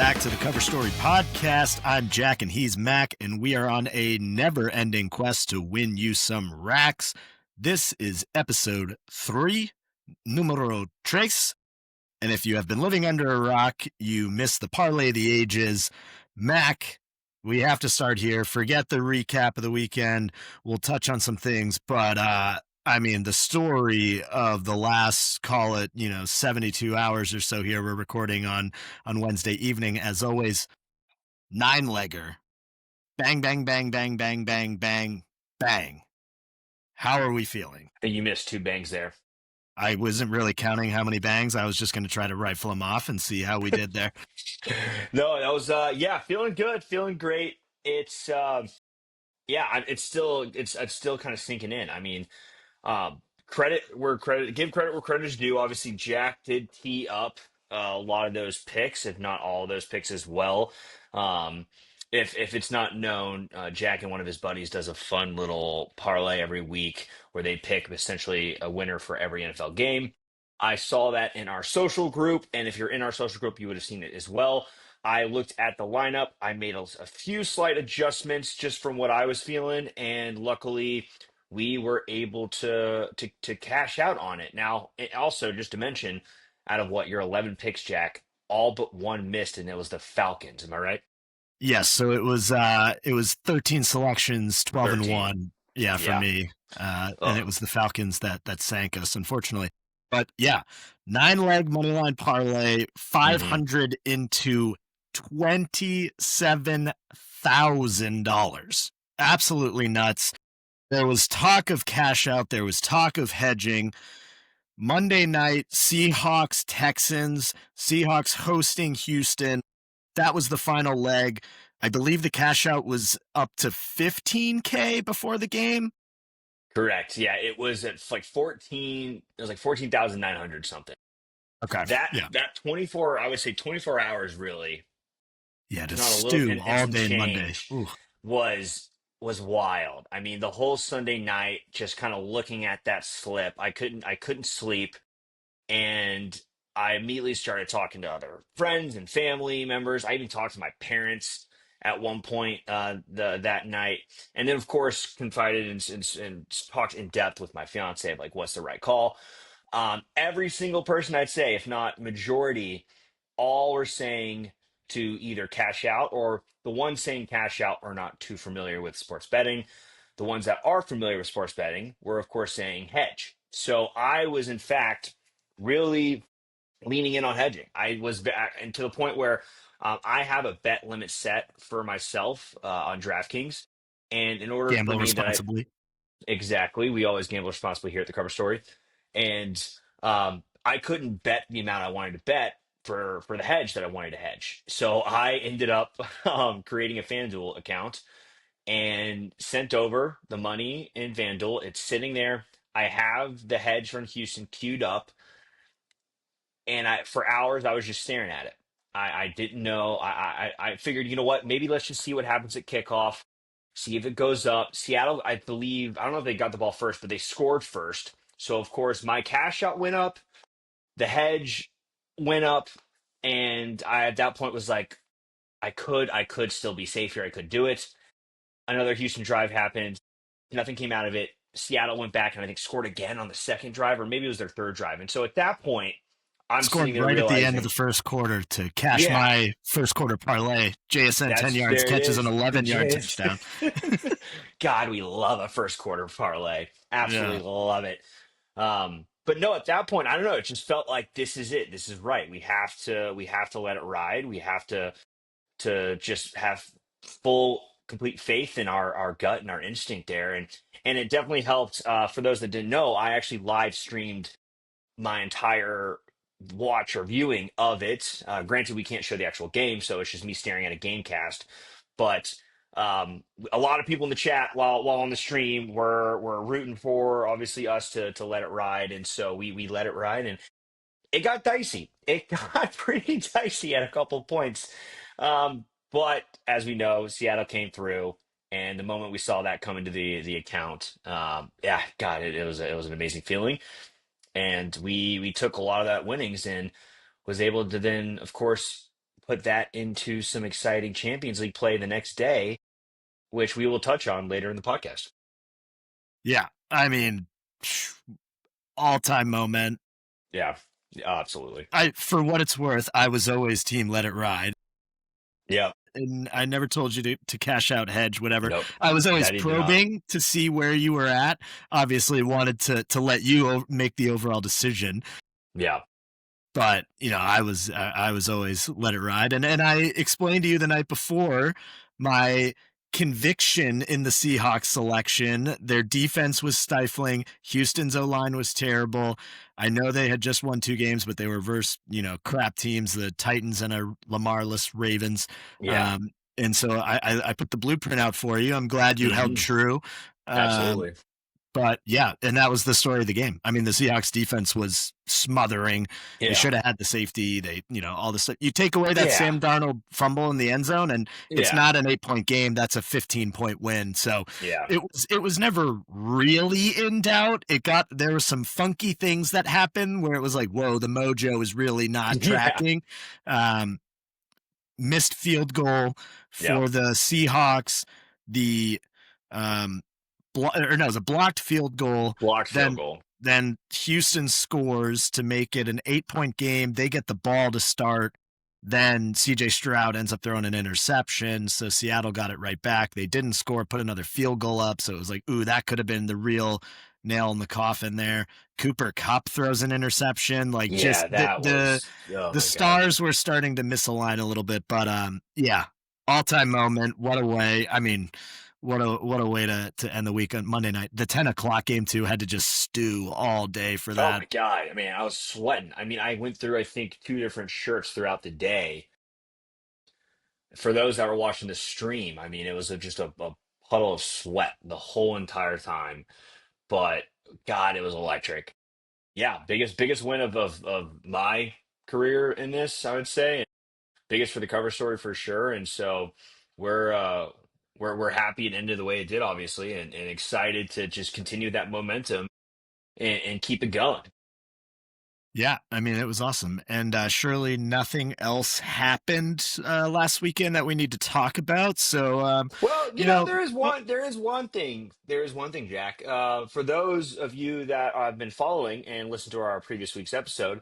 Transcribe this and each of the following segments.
back to the Cover Story Podcast. I'm Jack and he's Mac, and we are on a never-ending quest to win you some racks. This is episode 3, numero 3. And if you have been living under a rock, you missed the Parlay of the Ages. Mac, we have to start here. Forget the recap of the weekend. We'll touch on some things, but the story of the last, call it, 72 hours or so here. We're recording on Wednesday evening, as always. 9-legger. Bang, bang, bang, bang, bang, bang, bang, bang. How are we feeling? I think you missed 2 bangs there. I wasn't really counting how many bangs. I was just going to try to rifle them off and see how we did there. No, that was feeling good, feeling great. It's it's still kind of sinking in. I mean, give credit where credit is due. Obviously, Jack did tee up a lot of those picks, if not all of those picks as well. If it's not known, Jack and one of his buddies does a fun little parlay every week where they pick essentially a winner for every NFL game. I saw that in our social group, and if you're in our social group, you would have seen it as well. I looked at the lineup. I made a few slight adjustments just from what I was feeling, and luckily we were able to cash out on it. Now, also just to mention, out of your 11 picks, Jack, all but one missed, and it was the Falcons. Am I right? Yes, so it was 13 selections, 12 and 1. Yeah, for me. And it was the Falcons that sank us, unfortunately. But yeah, 9-leg Moneyline parlay, 500 into $27,000. Absolutely nuts. There was talk of cash out. There was talk of hedging. Monday night, Seahawks, Texans, Seahawks hosting Houston. That was the final leg. I believe the cash out was up to $15K before the game. Correct. Yeah, it was at like 14. It was like 14,900 something. Okay. That 24. I would say 24 hours really. Yeah, to Not a stew little, all day Monday was wild. I mean, the whole Sunday night, just kind of looking at that slip, I couldn't sleep, and I immediately started talking to other friends and family members. I even talked to my parents at one point that night, and then of course confided and talked in depth with my fiance of like what's the right call. Every single person, I'd say, if not majority, all were saying to either cash out, or the ones saying cash out are not too familiar with sports betting. The ones that are familiar with sports betting were, of course, saying hedge. So I was, in fact, really leaning in on hedging. And to the point where I have a bet limit set for myself on DraftKings. And in order Gamble for me responsibly. Exactly, we always gamble responsibly here at the Cover Story. And I couldn't bet the amount I wanted to bet for the hedge that I wanted to hedge. So I ended up creating a FanDuel account and sent over the money in FanDuel. It's sitting there. I have the hedge from Houston queued up, and for hours I was just staring at it. I didn't know. I figured, you know what? Maybe let's just see what happens at kickoff. See if it goes up. Seattle, I believe, I don't know if they got the ball first, but they scored first. So of course my cash out went up, the hedge went up, and I at that point was like, I could still be safe here. I could do it. Another Houston drive happened. Nothing came out of it. Seattle went back and I think scored again on the second drive, or maybe it was their third drive. And so at that point, I'm sitting Scored there right at the end of realizing, the first quarter to cash yeah, my first quarter parlay. JSN 10 yards, there it catches an is. 11-yard touchdown. God, we love a first quarter parlay. Absolutely Yeah. love it. But no, at that point, I don't know. It just felt like this is it. This is right. We have to let it ride. We have to just have full, complete faith in our gut and our instinct there. And it definitely helped. For those that didn't know, I actually live streamed my entire watch or viewing of it. Granted, we can't show the actual game, so it's just me staring at a game cast. But a lot of people in the chat while on the stream were rooting for obviously us to let it ride, and so we let it ride, and it got dicey. It got pretty dicey at a couple of points. But as we know, Seattle came through, and the moment we saw that come into the account, yeah, God, it was an amazing feeling, and we took a lot of that winnings and was able to then, of course, put that into some exciting Champions League play the next day, which we will touch on later in the podcast. Yeah, I mean, all-time moment. Yeah, absolutely. For what it's worth, I was always team let it ride. Yeah. And I never told you to cash out, hedge, whatever. Nope. I was always That you do not. probing to see where you were at. Obviously, wanted to let you make the overall decision. Yeah. But I was always let it ride, and I explained to you the night before my conviction in the Seahawks selection. Their defense was stifling. Houston's O-line was terrible. I know they had just won 2 games, but they were versus crap teams, the Titans and a Lamarless Ravens. Yeah. And so I put the blueprint out for you. I'm glad you held Hmm. true. Absolutely. But yeah, and that was the story of the game. I mean, the Seahawks defense was smothering. They Yeah. should have had the safety. They, all this stuff. You take away that Yeah. Sam Darnold fumble in the end zone, and it's Yeah. not an 8-point game. That's a 15-point win. So Yeah. it was never really in doubt. There were some funky things that happened where it was like, whoa, the mojo is really not Yeah. tracking. Missed field goal Yeah. for the Seahawks. The it was a blocked field goal. Blocked field Then goal. then Houston scores to make it an 8-point game. They get the ball to start. Then CJ Stroud ends up throwing an interception. So Seattle got it right back. They didn't score, put another field goal up. So it was like, ooh, that could have been the real nail in the coffin there. Cooper Kupp throws an interception. Like Yeah, just that was, oh the my God. stars were starting to misalign a little bit. But yeah, all-time moment. What a way. I mean, what a way to end the week on Monday night. The 10 o'clock game too had to just stew all day for Oh that. my God. I mean, I was sweating. I mean, I went through, I think, 2 different shirts throughout the day. For those that were watching the stream, I mean, it was just a puddle of sweat the whole entire time. But God, it was electric. Yeah, biggest win of my career in this, I would say. Biggest for the cover story for sure. And so we're uh we're happy it ended the way it did, obviously, and excited to just continue that momentum and keep it going. Yeah, I mean, it was awesome. And surely nothing else happened last weekend that we need to talk about. So, Well, you know, oh, there is one thing, Jack. For those of you that have been following and listened to our previous week's episode,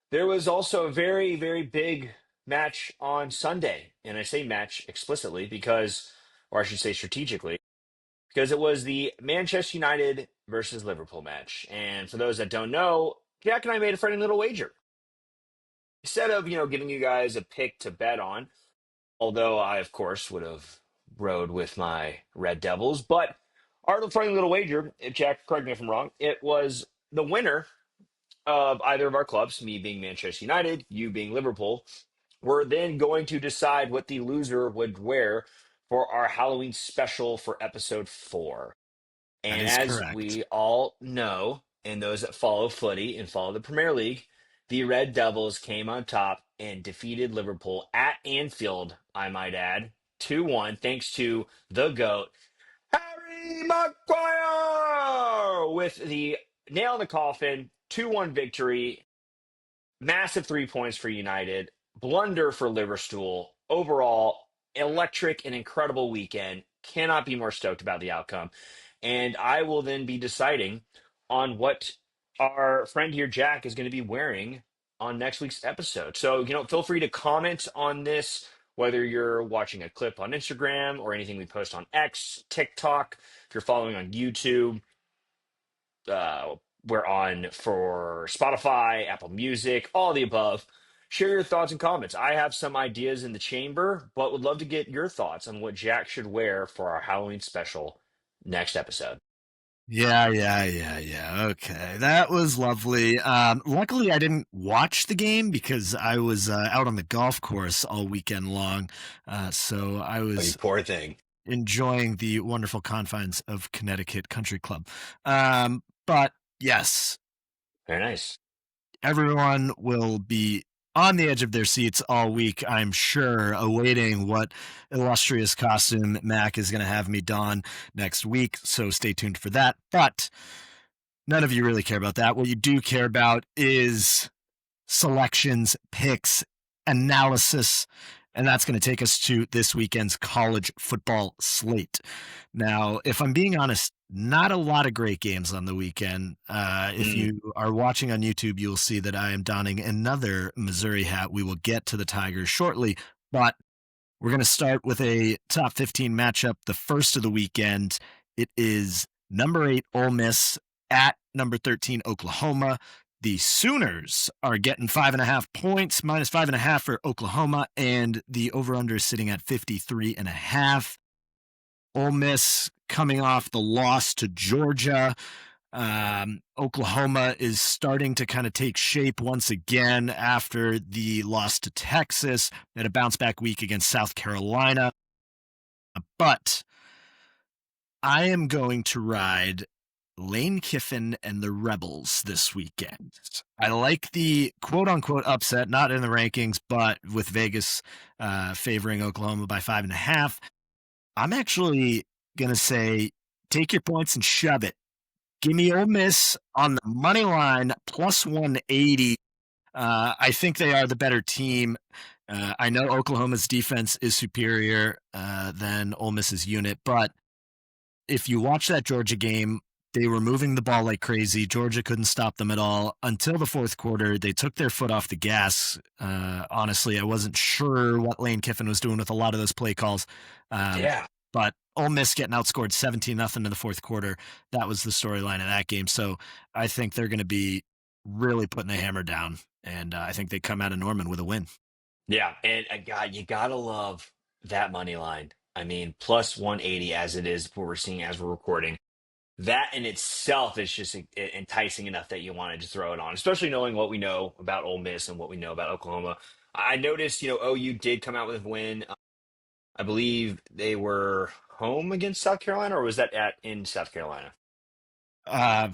there was also a very, very big match on Sunday. And I say match explicitly because, or I should say strategically, because it was the Manchester United versus Liverpool match. And for those that don't know, Jack and I made a friendly little wager. Instead of, giving you guys a pick to bet on, although I, of course, would have rode with my Red Devils, but our little friendly little wager, if Jack, correct me if I'm wrong, it was the winner of either of our clubs, me being Manchester United, you being Liverpool. We're then going to decide what the loser would wear for our Halloween special for episode 4. that And is as correct. we all know, and those that follow footy and follow the Premier League, the Red Devils came on top and defeated Liverpool at Anfield, I might add, 2-1, thanks to the GOAT, Harry Maguire, with the nail in the coffin, 2-1 victory. Massive 3 points for United, blunder for Liverpool. Overall, electric and incredible weekend. Cannot be more stoked about the outcome. And I will then be deciding on what our friend here, Jack, is going to be wearing on next week's episode. So, feel free to comment on this, whether you're watching a clip on Instagram or anything we post on X, TikTok, if you're following on YouTube. uh, we're on for Spotify, Apple Music, all the above. Share your thoughts and comments. I have some ideas in the chamber, but would love to get your thoughts on what Jack should wear for our Halloween special next episode. Yeah. Okay, that was lovely. Luckily, I didn't watch the game because I was out on the golf course all weekend long. So I Oh, you was poor thing. enjoying the wonderful confines of Connecticut Country Club. But yes, Very nice. everyone will be on the edge of their seats all week, I'm sure, awaiting what illustrious costume Mac is going to have me don next week. So stay tuned for that. But none of you really care about that. What you do care about is selections, picks, analysis, and that's going to take us to this weekend's college football slate. Now, if I'm being honest, not a lot of great games on the weekend. If Mm, you are watching on YouTube, you'll see that I am donning another Missouri hat. We will get to the Tigers shortly, but we're going to start with a top 15 matchup, the first of the weekend. It is number 8 Ole Miss at number 13 Oklahoma. The Sooners are getting 5.5 points, minus 5.5 for Oklahoma, and the over-under is sitting at 53.5. Ole Miss coming off the loss to Georgia. Oklahoma is starting to kind of take shape once again after the loss to Texas and a bounce back week against South Carolina. But I am going to ride Lane Kiffin and the Rebels this weekend. I like the quote unquote upset, not in the rankings, but with Vegas favoring Oklahoma by 5.5. I'm actually going to say take your points and shove it. Give me Ole Miss on the money line plus 180. I think they are the better team. I know Oklahoma's defense is superior than Ole Miss's unit, but if you watch that Georgia game, they were moving the ball like crazy. Georgia couldn't stop them at all until the fourth quarter. They took their foot off the gas. Honestly, I wasn't sure what Lane Kiffin was doing with a lot of those play calls. yeah. But Ole Miss getting outscored 17-0 in the fourth quarter. That was the storyline of that game. So I think they're going to be really putting the hammer down. And I think they come out of Norman with a win. Yeah. And God, you got to love that money line. I mean, plus 180 as it is, what we're seeing as we're recording. That in itself is just enticing enough that you want to just throw it on, especially knowing what we know about Ole Miss and what we know about Oklahoma. I noticed, OU did come out with a win. I believe they were home against South Carolina, or was that in South Carolina? Uh,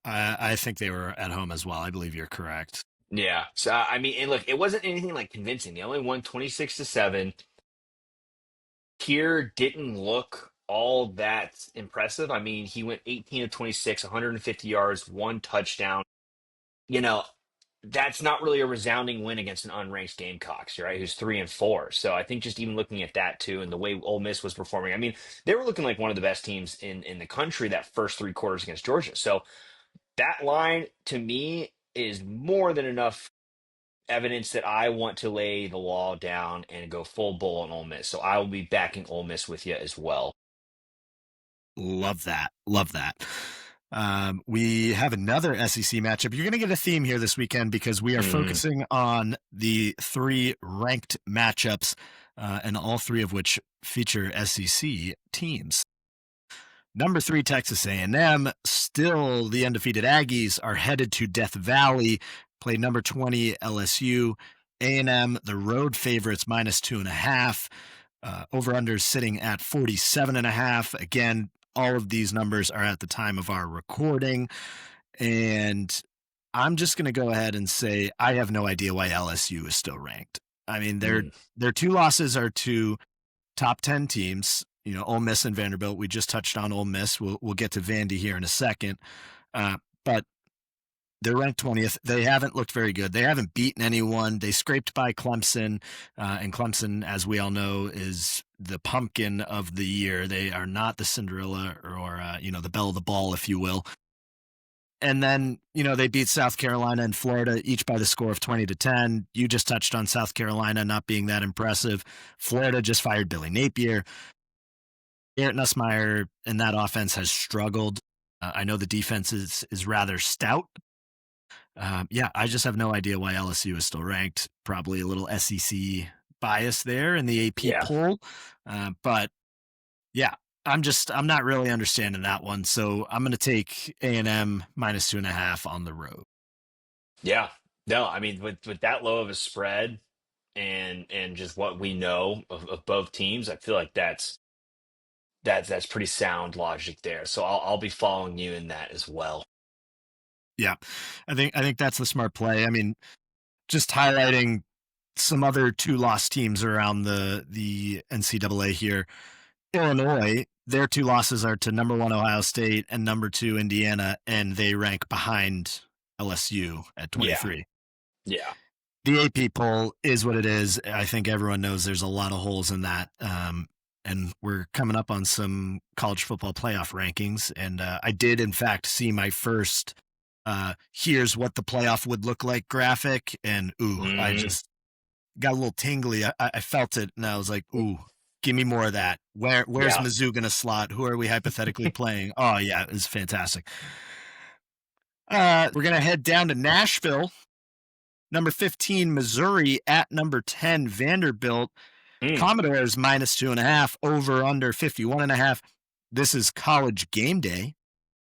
I think they were at home as well. I believe you're correct. Yeah. So I mean, and look, it wasn't anything like convincing. They only won 26-7. Kier didn't look all that impressive. I mean, he went 18 of 26, 150 yards, one touchdown. You know, that's not really a resounding win against an unranked Gamecocks, right? Who's 3-4. So I think just even looking at that too, and the way Ole Miss was performing, I mean, they were looking like one of the best teams in the country that first three quarters against Georgia. So that line to me is more than enough evidence that I want to lay the law down and go full bull on Ole Miss. So I will be backing Ole Miss with you as well. Love that. Love that. We have another SEC matchup. You're going to get a theme here this weekend because we are Mm, focusing on the 3 ranked matchups, and all 3 of which feature SEC teams. Number 3, Texas A&M, still the undefeated Aggies, are headed to Death Valley, play number 20 LSU. A&M, the road favorites, minus 2.5. Over-under sitting at 47.5. Again, all of these numbers are at the time of our recording. And I'm just going to go ahead and say I have no idea why LSU is still ranked. I mean, mm. their 2 losses are to top 10 teams, Ole Miss and Vanderbilt. We just touched on Ole Miss. We'll get to Vandy here in a second. But they're ranked 20th. They haven't looked very good. They haven't beaten anyone. They scraped by Clemson, and Clemson, as we all know, is the pumpkin of the year. They are not the Cinderella or the belle of the ball, if you will. And then, they beat South Carolina and Florida, each by the score of 20-10. You just touched on South Carolina not being that impressive. Florida just fired Billy Napier. Garrett Nussmeier and that offense has struggled. I know the defense is rather stout. I just have no idea why LSU is still ranked. Probably a little SEC bias there in the AP Yeah. poll. But yeah, I'm not really understanding that one. So I'm going to take A&M minus 2.5 on the road. Yeah. No, I mean, with that low of a spread and just what we know of both teams, I feel like that's pretty sound logic there. So I'll be following you in that as well. Yeah, I think that's the smart play. I mean, just highlighting some other 2 lost teams around the NCAA here. Illinois, their 2 losses are to number 1 Ohio State and number 2 Indiana, and they rank behind LSU at Yeah. 23. Yeah. The AP poll is what it is. I think everyone knows there's a lot of holes in that. And we're coming up on some college football playoff rankings. And I did, in fact, see my first here's what the playoff would look like graphic. And I Mm, just got a little tingly. I felt it, and I was like, ooh, give me more of that. Where's yeah. Mizzou going to slot? Who are we hypothetically playing? Oh, yeah, it's fantastic. We're going to head down to Nashville. Number 15, Missouri at number 10, Vanderbilt. Mm, Commodores -2.5, over under 51.5. This is college game day.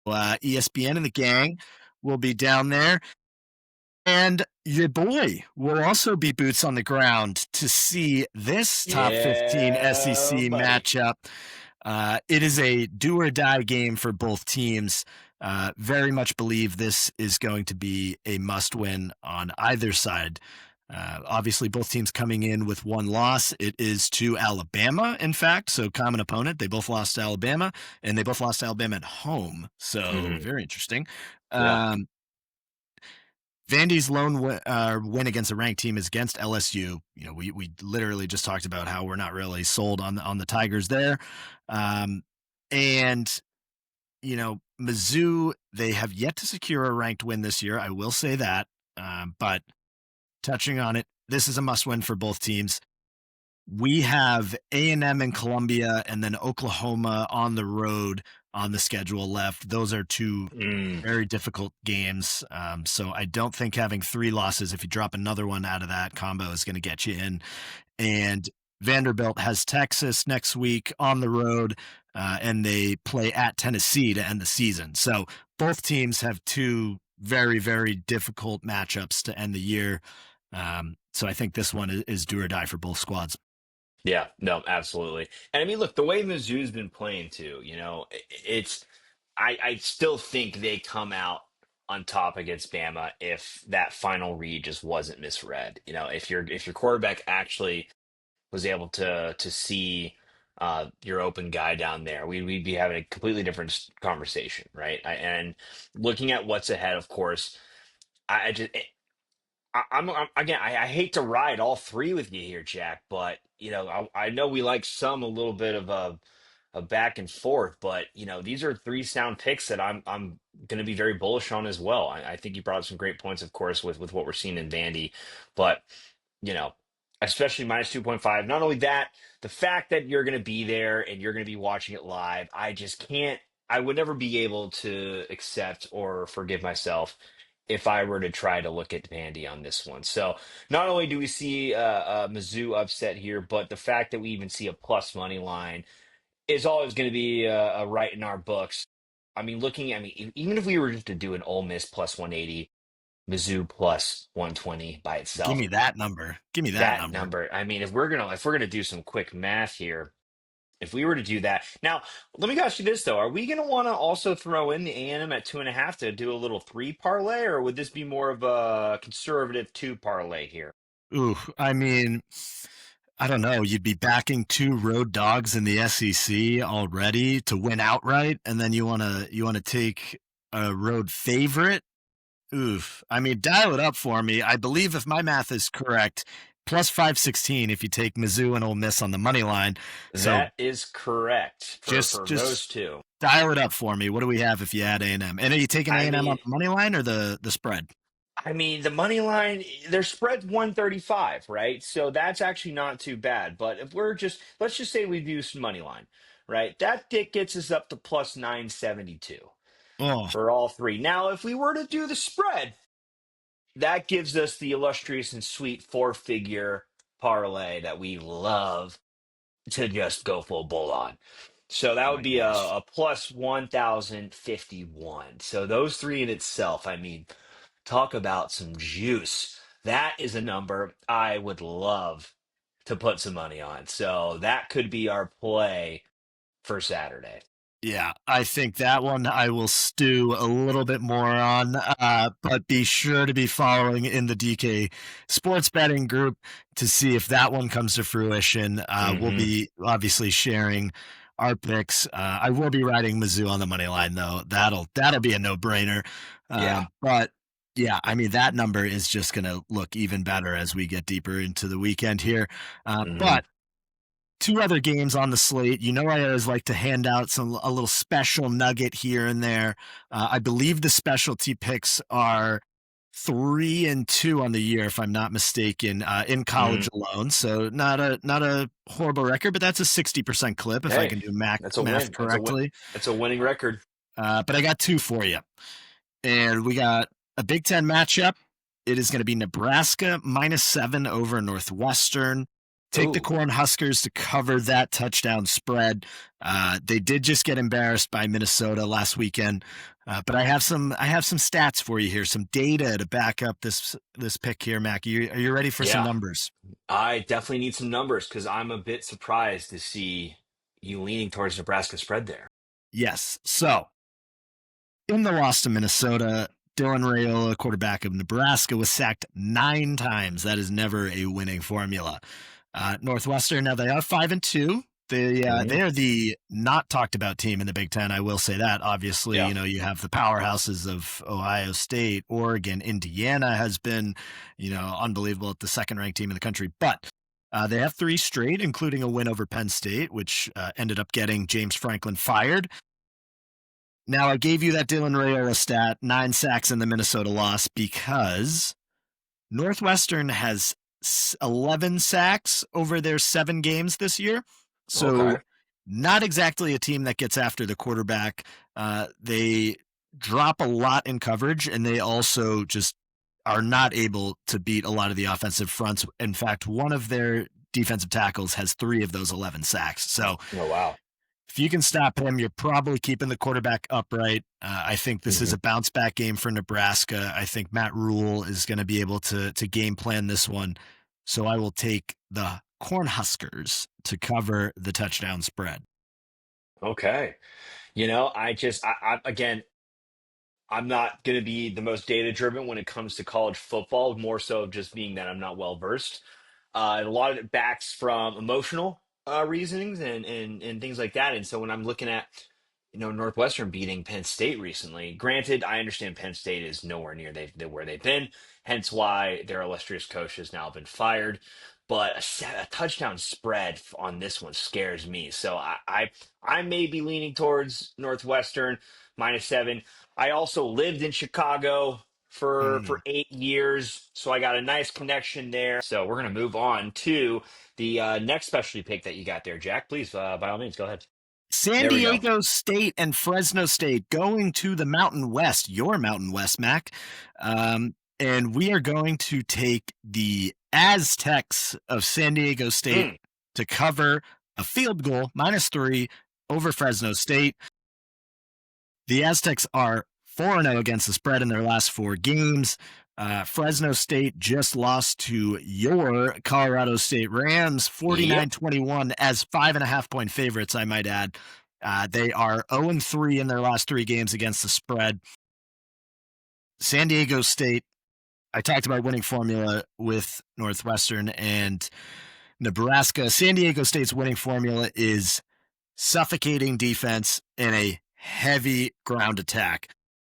ESPN and the gang will be down there. And your boy will also be boots on the ground to see this top 15 SEC yeah, buddy. matchup. It is a do or die game for both teams. Very much believe this is going to be a must win on either side. Obviously, both teams coming in with one loss. It is to Alabama, in fact. So, common opponent. They both lost to Alabama, and they both lost to Alabama at home. So, Hmm. very interesting. Yeah. Um, Vandy's lone win against a ranked team is against LSU. You know, we literally just talked about how we're not really sold on the Tigers there, and you know, Mizzou, they have yet to secure a ranked win this year. I will say that, but touching on it, this is a must win for both teams. We have A&M and Columbia, and then Oklahoma on the road on the schedule left. Those are two Mm, very difficult games. So I don't think having 3 losses, if you drop another one out of that combo, is going to get you in. And Vanderbilt has Texas next week on the road, and they play at Tennessee to end the season. So both teams have 2 very, very difficult matchups to end the year. So I think this one is do or die for both squads. yeah, no, absolutely. And I mean, look, the way Mizzou's been playing too, it's I still think they come out on top against Bama if that final read just wasn't misread. If your quarterback actually was able to see your open guy down there, we'd be having a completely different conversation, right? And looking at what's ahead, of course, I just I'm again. I hate to ride all three with you here, Jack, but I know we like some a little bit of a back and forth, but these are three sound picks that I'm going to be very bullish on as well. I think you brought up some great points, of course, with what we're seeing in Vandy, but you know, especially -2.5. Not only that, the fact that you're going to be there and you're going to be watching it live, I just can't. I would never be able to accept or forgive myself if I were to try to look at Vandy on this one. So not only do we see Mizzou upset here, but the fact that we even see a plus money line is always going to be a right in our books. I mean, even if we were just to do an Ole Miss plus 180, Mizzou plus 120 by Give itself, me that number. Give me that that number. number. I mean, if we're gonna do some quick math here, if we were to do that now, let me ask you this though: are we gonna want to also throw in the A&M at 2.5 to do a little 3 parlay, or would this be more of a conservative 2 parlay here? Ooh, I mean, I don't know. You'd be backing 2 road dogs in the SEC already to win outright, and then you wanna take a road favorite. Oof. I mean, dial it up for me. I believe if my math is correct, plus 516 if you take Mizzou and Ole Miss on the money line. So That is correct for just those two. dial it up for me. What do we have if you add A&M? And are you taking I A&M on mean, the money line or the spread? the money line, their spread's 135, right? So that's actually not too bad. But if let's just say we do some money line, right? Gets us up to plus 972 Oh, for all three. Now, if we were to do the spread, that gives us the illustrious and sweet 4-figure parlay that we love to just go full bull on. So that oh would my be a, gosh. a plus 1051. So those three in itself, I mean, talk about some juice. That is a number I would love to put some money on. So that could be our play for Saturday. Yeah, I think that one I will stew a little bit more on, but be sure to be following in the DK sports betting group to see if that one comes to fruition. We'll Hmm. be obviously sharing our picks. I will be riding Mizzou on the money line though. That'll be a no brainer. Yeah. But Yeah, I mean, that number is just going to look even better as we get deeper into the weekend here. Hmm. But two other games on the slate. You know, I always like to hand out a little special nugget here and there. I believe the specialty picks are 3-2 on the year, if I'm not mistaken, in college Hmm. alone. So not a horrible record, but that's a 60% clip if I Hey, can do that's a math win. That's a win. correctly. That's a winning record. But I got two for you. And we got a Big Ten matchup. It is going to be Nebraska -7 over Northwestern. Take the Ooh, Cornhuskers to cover that touchdown spread. They did just get embarrassed by Minnesota last weekend, but I have some stats for you here, some data to back up this pick here, Mac. Are you ready for some yeah. numbers? I definitely need some numbers because I'm a bit surprised to see you leaning towards Nebraska spread there. Yes. So in the loss to Minnesota, Dylan Raiola, quarterback of Nebraska, was sacked 9 times. That is never a winning formula. Northwestern, now they are 5-2. They Hmm. are the not talked about team in the Big Ten. I will say that. Obviously, Yeah. you have the powerhouses of Ohio State, Oregon, Indiana has been, unbelievable at the second ranked team in the country. But they have 3 straight, including a win over Penn State, which ended up getting James Franklin fired. Now, I gave you that Dylan Raiola stat, 9 sacks in the Minnesota loss, because Northwestern has 11 sacks over their 7 games this year. So, Okay. not exactly a team that gets after the quarterback. They drop a lot in coverage, and they also just are not able to beat a lot of the offensive fronts. In fact, one of their defensive tackles has 3 of those 11 sacks. So, Oh wow. if you can stop him, you're probably keeping the quarterback upright. I think this is Hmm. a bounce back game for Nebraska. I think Matt Rule is going to be able to game plan this one. So I will take the Cornhuskers to cover the touchdown spread. Okay. I again, I'm not going to be the most data driven when it comes to college football, more so just being that I'm not well versed. A lot of it backs from emotional reasonings and things like that. And so when I'm looking at, Northwestern beating Penn State recently, granted, I understand Penn State is nowhere near where they've been, hence why their illustrious coach has now been fired. But a touchdown spread on this one scares me. So I may be leaning towards Northwestern -7. I also lived in Chicago for Mm. 8 years, so I got a nice connection there. So we're gonna move on to the next specialty pick that you got there, Jack. Please, by all means, go ahead. San There we go. Diego State and Fresno State going to the Mountain West, your Mountain West, Mac. And we are going to take the Aztecs of San Diego State Mm, to cover a field goal -3 over Fresno State. The Aztecs are 4-0 against the spread in their last 4 games. Fresno State just lost to your Colorado State Rams yep. 49-21 as 5.5 point favorites, I might add. They are 0-3 in their last 3 games against the spread. San Diego State, I talked about winning formula with Northwestern and Nebraska. San Diego State's winning formula is suffocating defense and a heavy ground attack.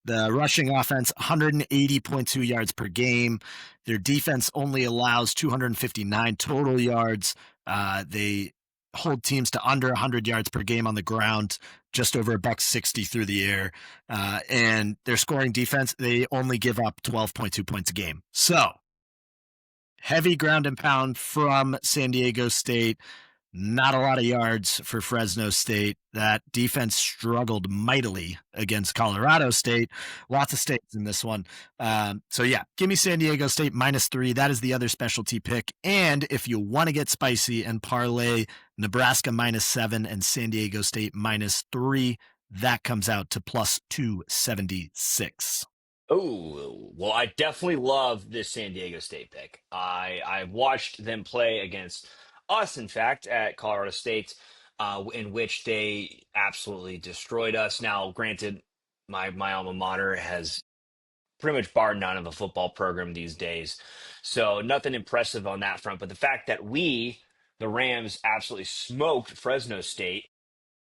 The rushing offense, 180.2 yards per game. Their defense only allows 259 total yards. They hold teams to under 100 yards per game on the ground, just over $160 through the air. And their scoring defense, they only give up 12.2 points a game. So heavy ground and pound from San Diego State. Not a lot of yards for Fresno State. That defense struggled mightily against Colorado State. Lots of states in this one. So, yeah, give me San Diego State -3. That is the other specialty pick. And if you want to get spicy and parlay Nebraska -7 and San Diego State -3, that comes out to +276. Oh, well, I definitely love this San Diego State pick. I watched them play against us, in fact, at Colorado State, in which they absolutely destroyed us. Now, granted, my alma mater has pretty much bar none of a football program these days, so nothing impressive on that front. But the fact that the Rams, absolutely smoked Fresno State.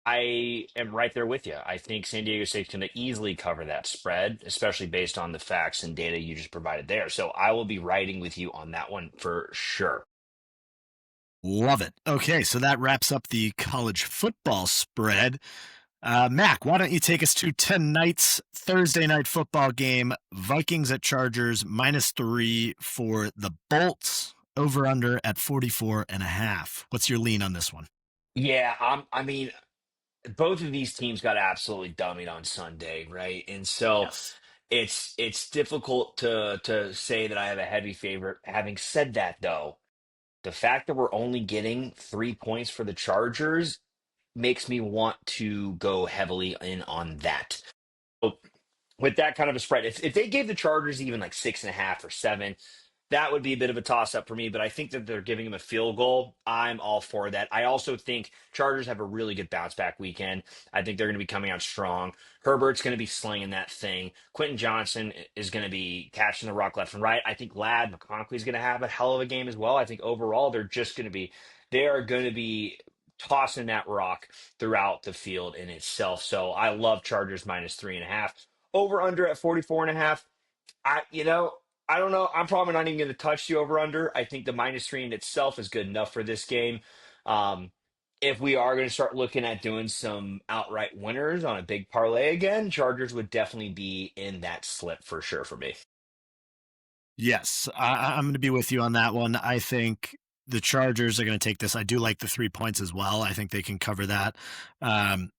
I am right there with you. I think San Diego State's going to easily cover that spread, especially based on the facts and data you just provided there. So I will be riding with you on that one for sure. Love it. Okay, so that wraps up the college football spread. Mac, why don't you take us to tonight's Thursday night football game? Vikings at Chargers, -3 for the Bolts, over under at 44.5. What's your lean on this one? Yeah, I mean, both of these teams got absolutely dummied on Sunday, right? And so Yes. it's difficult to say that I have a heavy favorite. Having said that, though, the fact that we're only getting 3 points for the Chargers makes me want to go heavily in on that. So with that kind of a spread, if they gave the Chargers even like 6.5 or 7, that would be a bit of a toss up for me, but I think that they're giving him a field goal. I'm all for that. I also think Chargers have a really good bounce back weekend. I think they're going to be coming out strong. Herbert's going to be slinging that thing. Quentin Johnson is going to be catching the rock left and right. I think Lad McConkey is going to have a hell of a game as well. I think overall they are going to be tossing that rock throughout the field in itself. So I love Chargers -3.5. Over under at 44.5. I, you know, I don't know. I'm probably not even going to touch the over under. I think the -3 in itself is good enough for this game. Um, if we are going to start looking at doing some outright winners on a big parlay again, Chargers would definitely be in that slip for sure for me. Yes, I'm going to be with you on that one. I think the Chargers are going to take this. I do like the 3 points as well. I think they can cover that. Um,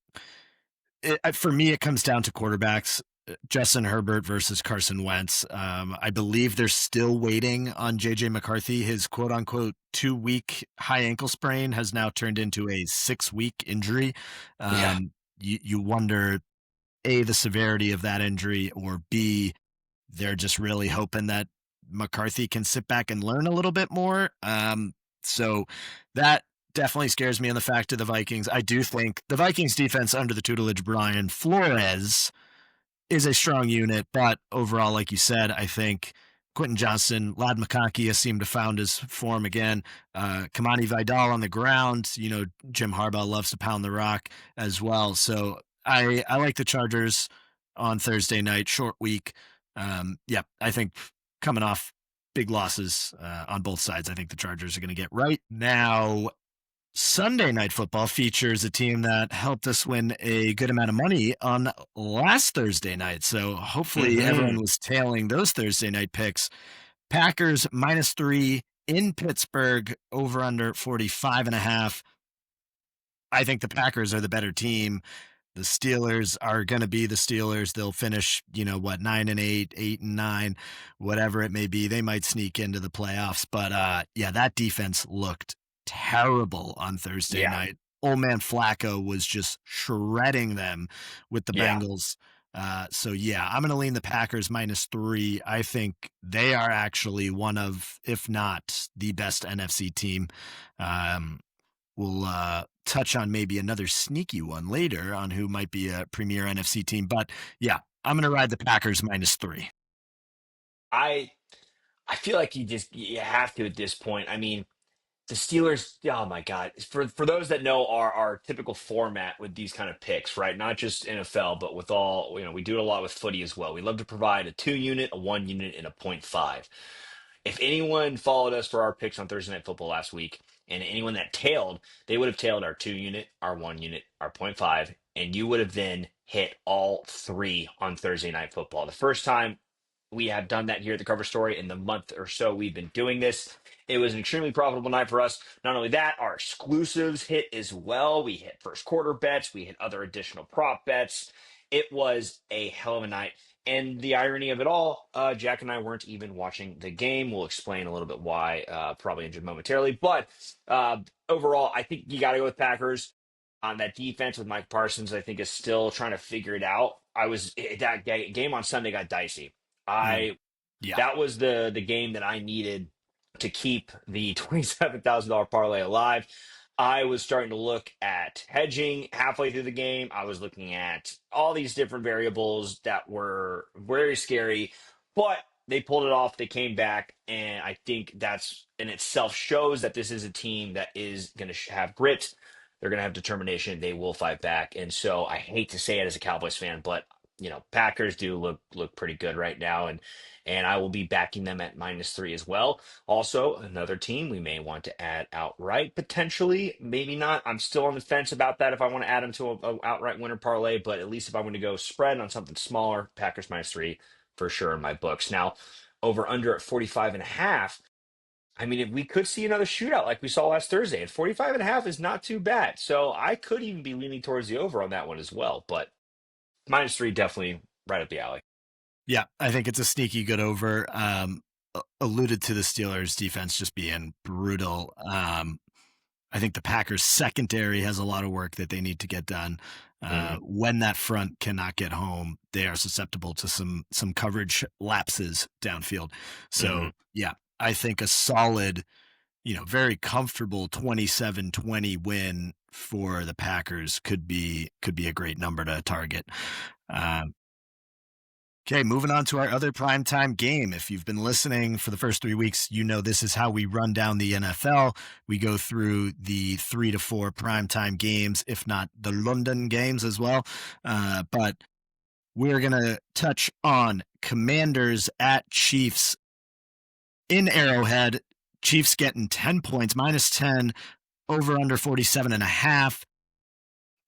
for me, it comes down to quarterbacks. Justin Herbert versus Carson Wentz. I believe they're still waiting on JJ McCarthy. His quote unquote 2 week high ankle sprain has now turned into a 6 week injury. Yeah, You wonder, A, the severity of that injury, or B, they're just really hoping that McCarthy can sit back and learn a little bit more. So that definitely scares me in the fact of the Vikings. I do think the Vikings defense under the tutelage of Brian Flores is a strong unit, but overall, like you said, I think Quentin Johnston, Lad McConkey has seemed to found his form again. Kamani Vidal on the ground. Jim Harbaugh loves to pound the rock as well. So I like the Chargers on Thursday night, short week. Yeah, I think coming off big losses on both sides, I think the Chargers are going to get right. Now, Sunday Night Football features a team that helped us win a good amount of money on last Thursday night. So hopefully everyone hmm was tailing those Thursday night picks. Packers -3 in Pittsburgh, over under 45.5. I think the Packers are the better team. The Steelers are going to be the Steelers. They'll finish, 9-8, 8-9, whatever it may be. They might sneak into the playoffs, but yeah, that defense looked terrible on Thursday yeah, night. Old man Flacco was just shredding them with the yeah. Bengals. So yeah, I'm going to lean the Packers -3. I think they are actually one of, if not the best NFC team. Um, we'll touch on maybe another sneaky one later on who might be a premier NFC team. But yeah, I'm going to ride the Packers -3. I I feel like you have to at this point. I mean, the Steelers, oh my God. For those that know our typical format with these kind of picks, right? Not just NFL, but with all, we do it a lot with footy as well. We love to provide a 2 unit, a 1 unit, and a point five. If anyone followed us for our picks on Thursday Night Football last week, and anyone that tailed, they would have tailed our 2 unit, our 1 unit, our point five, and you would have then hit all three on Thursday Night Football. The first time we have done that here at the Cover Story in the month or so we've been doing this. It was an extremely profitable night for us. Not only that, our exclusives hit as well. We hit first quarter bets, we hit other additional prop bets. It was a hell of a night. And the irony of it all, Jack and I weren't even watching the game. We'll explain a little bit why, probably injured momentarily. But overall, I think you got to go with Packers. On that defense with Mike Parsons, I think is still trying to figure it out. That game on Sunday got dicey. Mm, I yeah. That was the game that I needed to keep the $27,000 parlay alive. I was starting to look at hedging halfway through the game. I was looking at all these different variables that were very scary, but they pulled it off. They came back, and I think that's in itself shows that this is a team that is going to have grit. They're going to have determination. They will fight back. And so I hate to say it as a Cowboys fan, but Packers do look pretty good right now, and I will be backing them at -3 as well. Also, another team we may want to add outright potentially, maybe not. I'm still on the fence about that if I want to add them to a outright winner parlay, but at least if I want to go spread on something smaller, Packers -3 for sure in my books. Now, over under at 45 and a half. I mean, if we could see another shootout like we saw last Thursday, and 45 and a half is not too bad. So I could even be leaning towards the over on that one as well. But -3 definitely right up the alley. Yeah, I think it's a sneaky good over. Alluded to the Steelers defense just being brutal. I think the Packers secondary has a lot of work that they need to get done. Hmm. When that front cannot get home, they are susceptible to some coverage lapses downfield. Hmm. So yeah, I think a solid, very comfortable 27-20 win for the Packers could be a great number to target. Um, Okay, moving on to our other primetime game. If you've been listening for the first 3 weeks, you know this is how we run down the NFL. We go through the 3 to 4 primetime games, if not the London games as well. But we're going to touch on Commanders at Chiefs in Arrowhead. Chiefs getting 10 points, -10, over under 47.5.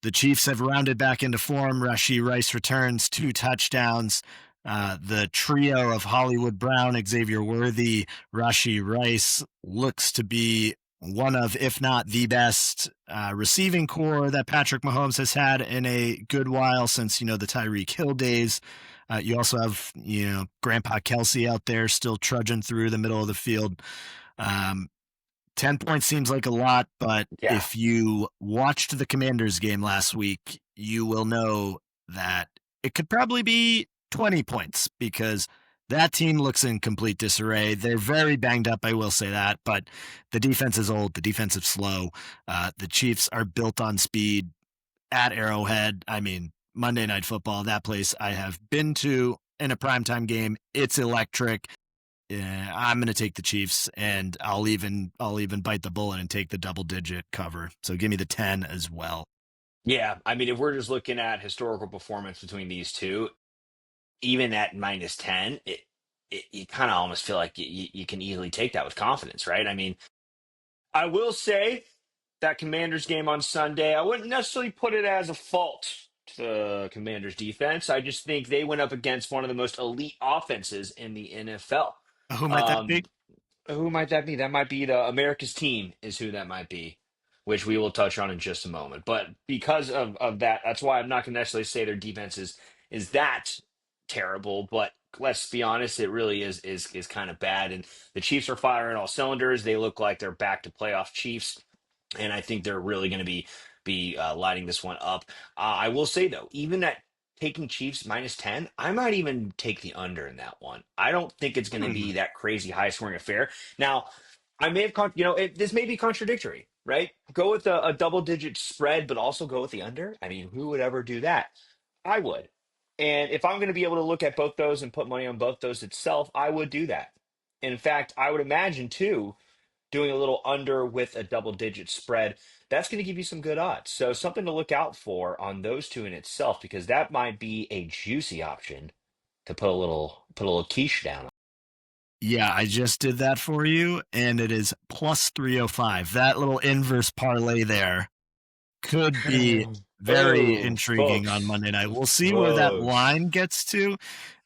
The Chiefs have rounded back into form. Rashee Rice returns 2 touchdowns. The trio of Hollywood Brown, Xavier Worthy, Rashee Rice looks to be one of, if not the best receiving core that Patrick Mahomes has had in a good while since, the Tyreek Hill days. You also have, Grandpa Kelsey out there still trudging through the middle of the field. Um, 10 points seems like a lot, but Yeah. if you watched the Commanders game last week, you will know that it could probably be 20 points because that team looks in complete disarray. They're very banged up, I will say that, but the defense is old, the defense is slow. The Chiefs are built on speed at Arrowhead. I mean, Monday Night Football, that place I have been to in a primetime game. It's electric. Yeah, I'm going to take the Chiefs, and I'll even bite the bullet and take the double digit cover. So give me the 10 as well. Yeah. I mean, if we're just looking at historical performance between these two, even at -10, you kind of almost feel like you can easily take that with confidence, right? I mean, I will say that Commanders game on Sunday, I wouldn't necessarily put it as a fault to the Commanders defense. I just think they went up against one of the most elite offenses in the NFL. Who might that Um, be? who might that be? That might be the America's team is who that might be, which we will touch on in just a moment. But because of that, that's why I'm not going to necessarily say their defense is that terrible. But let's be honest, it really is kind of bad. And the Chiefs are firing all cylinders. They look like they're back to playoff Chiefs, and I think they're really going to be lighting this one up. I will say though, even at taking Chiefs -10, I might even take the under in that one. I don't think it's going to Hmm. be that crazy high scoring affair. Now, I may have, this may be contradictory, right? Go with a double digit spread, but also go with the under. I mean, who would ever do that? I would. And if I'm going to be able to look at both those and put money on both those itself, I would do that. In fact, I would imagine too doing a little under with a double digit spread, that's going to give you some good odds. So something to look out for on those two in itself, because that might be a juicy option to put a little quiche down. Yeah, I just did that for you, and it is plus 305. That little inverse parlay there could be On. very Oh, intriguing on folks, Monday night. We'll see where that folks. line gets to,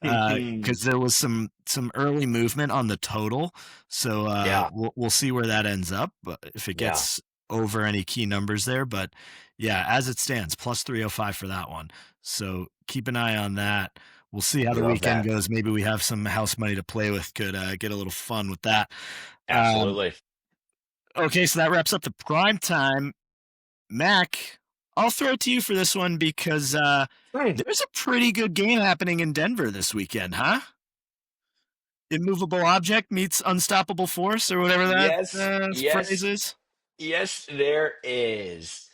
because there was some early movement on the total. So Yeah, we'll see where that ends up, but if it yeah, gets over any key numbers there. But yeah, as it stands, plus 305 for that one. So keep an eye on that. We'll see how we the love weekend that. goes. Maybe we have some house money to play with. Could get a little fun with that. Um, Absolutely. okay, so that wraps up the prime time. Mac, I'll throw it to you for this one because Right. there's a pretty good game happening in Denver this weekend, huh? Immovable object meets unstoppable force, or whatever that Yes, phrase yes, is. yes, there is.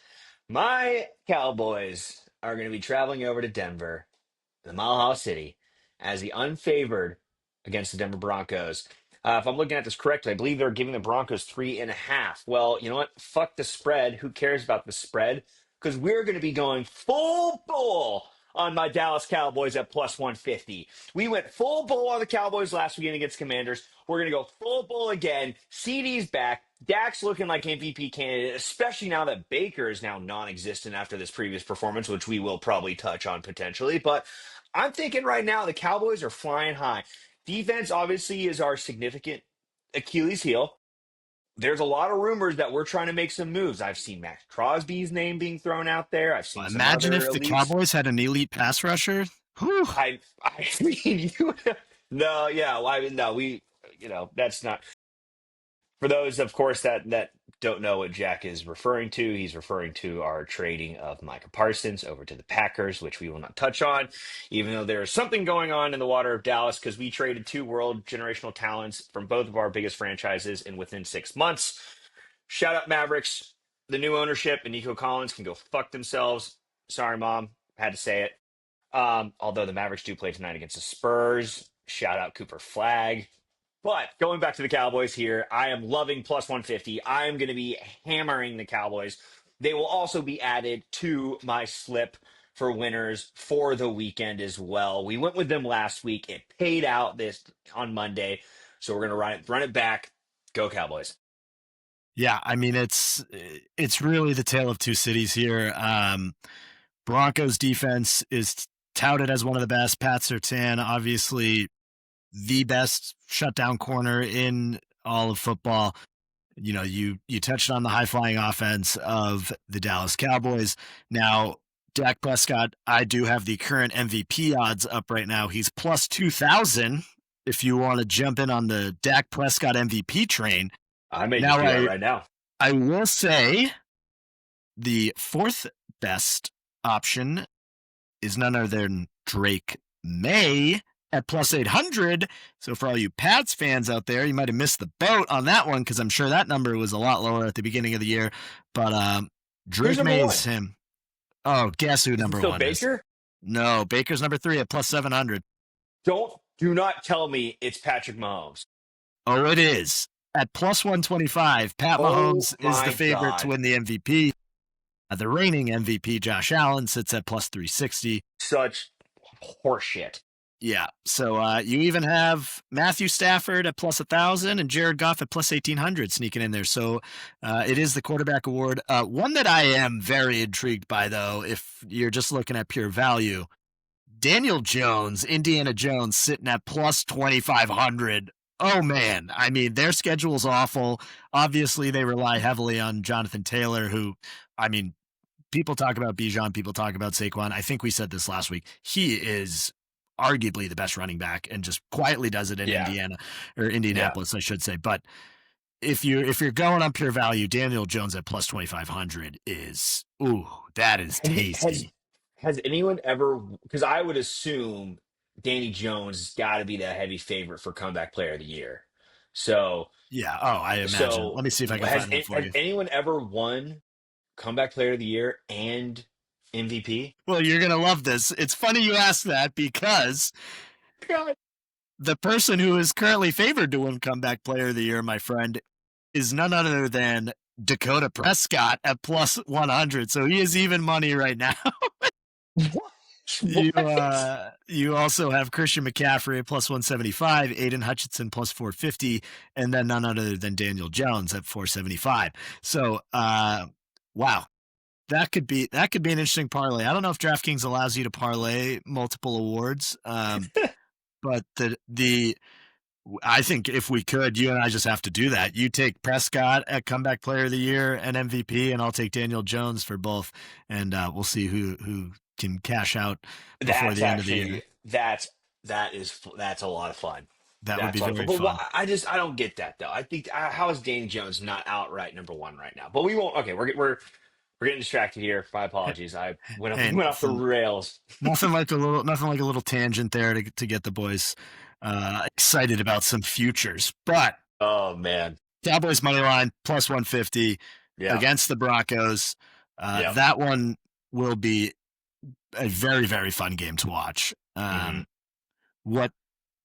My Cowboys are going to be traveling over to Denver, the Mile High City, as the unfavored against the Denver Broncos. If I'm looking at this correctly, I believe they're giving the Broncos 3.5. Well, you know what? Fuck the spread. Who cares about the spread? Because we're going to be going full bull on my Dallas Cowboys at plus 150. We went full bull on the Cowboys last weekend against Commanders. We're going to go full bull again. CD's back. Dak's looking like MVP candidate, especially now that Baker is now non-existent after this previous performance, which we will probably touch on potentially. But I'm thinking right now the Cowboys are flying high. Defense obviously is our significant Achilles heel. There's a lot of rumors that we're trying to make some moves. I've seen Max Crosby's name being thrown out there. I've seen some Imagine other if the elites. Cowboys had an elite pass rusher. Whew. I mean, no, yeah, well, I mean, no, that's not for those, of course, that don't know what Jack is referring to. He's referring to our trading of Micah Parsons over to the Packers, which we will not touch on, even though there is something going on in the water of Dallas because we traded two world generational talents from both of our biggest franchises in within 6 months. Shout out Mavericks. The new ownership and Nico Collins can go fuck themselves. Sorry, Mom. Had to say it. Although the Mavericks do play tonight against the Spurs. Shout out Cooper Flag. But going back to the Cowboys here, I am loving plus 150. I am going to be hammering the Cowboys. They will also be added to my slip for winners for the weekend as well. We went with them last week. It paid out this on Monday. So we're going to run it back. Go Cowboys. Yeah, I mean it's really the tale of two cities here. Broncos defense is touted as one of the best. Pat Surtain, obviously the best shutdown corner in all of football. You know, you touched on the high flying offense of the Dallas Cowboys. Now, Dak Prescott, I do have the current MVP odds up right now. He's plus 2,000. If you want to jump in on the Dak Prescott MVP train, I may just do that right now. I will say the fourth best option is none other than Drake May at plus 800. So for all you Pats fans out there, you might have missed the boat on that one because I'm sure that number was a lot lower at the beginning of the year. But Drake May is him. Oh, guess who number one is? Baker? No, Baker's number 3 at plus 700. Do not tell me it's Patrick Mahomes. Oh, it is. At plus 125, Pat Mahomes is the favorite to win the MVP. The reigning MVP, Josh Allen, sits at plus 360. Such horseshit. Yeah. So you even have Matthew Stafford at plus 1,000 and Jared Goff at plus 1,800 sneaking in there. So it is the quarterback award. One that I am very intrigued by, though, if you're just looking at pure value, Daniel Jones, Indiana Jones, sitting at plus 2,500. Oh, man. I mean, their schedule's awful. Obviously, they rely heavily on Jonathan Taylor, who, I mean, people talk about Bijan, people talk about Saquon. I think we said this last week. He is arguably the best running back and just quietly does it in Indianapolis, I should say. But if you're going on pure value, Daniel Jones at plus 2,500 is, that is tasty. Has anyone ever, because I would assume Danny Jones has got to be the heavy favorite for comeback player of the year. So yeah, I imagine. So let me see if I can find that for you. Has anyone ever won comeback player of the year and MVP? Well, you're gonna love this. It's funny you ask that because the person who is currently favored to win comeback player of the year, my friend, is none other than Dakota Prescott at plus 100. So he is even money right now. You also have Christian McCaffrey at plus 175, Aiden Hutchinson plus 450, and then none other than Daniel Jones at 475. So, wow, that could be an interesting parlay. I don't know if DraftKings allows you to parlay multiple awards, but I think if we could, you and I just have to do that. You take Prescott at comeback player of the year and MVP, and I'll take Daniel Jones for both, and we'll see who can cash out before the end of the year. That's a lot of fun. That would be very fun. Well, I don't get that though. I think how is Danny Jones not outright number one right now? But we won't. Okay, we're getting distracted here. My apologies. I went off the rails. nothing like a little tangent there to get the boys excited about some futures. But oh man, Cowboys money line plus 150 against the Broncos. That one will be a very, very fun game to watch. What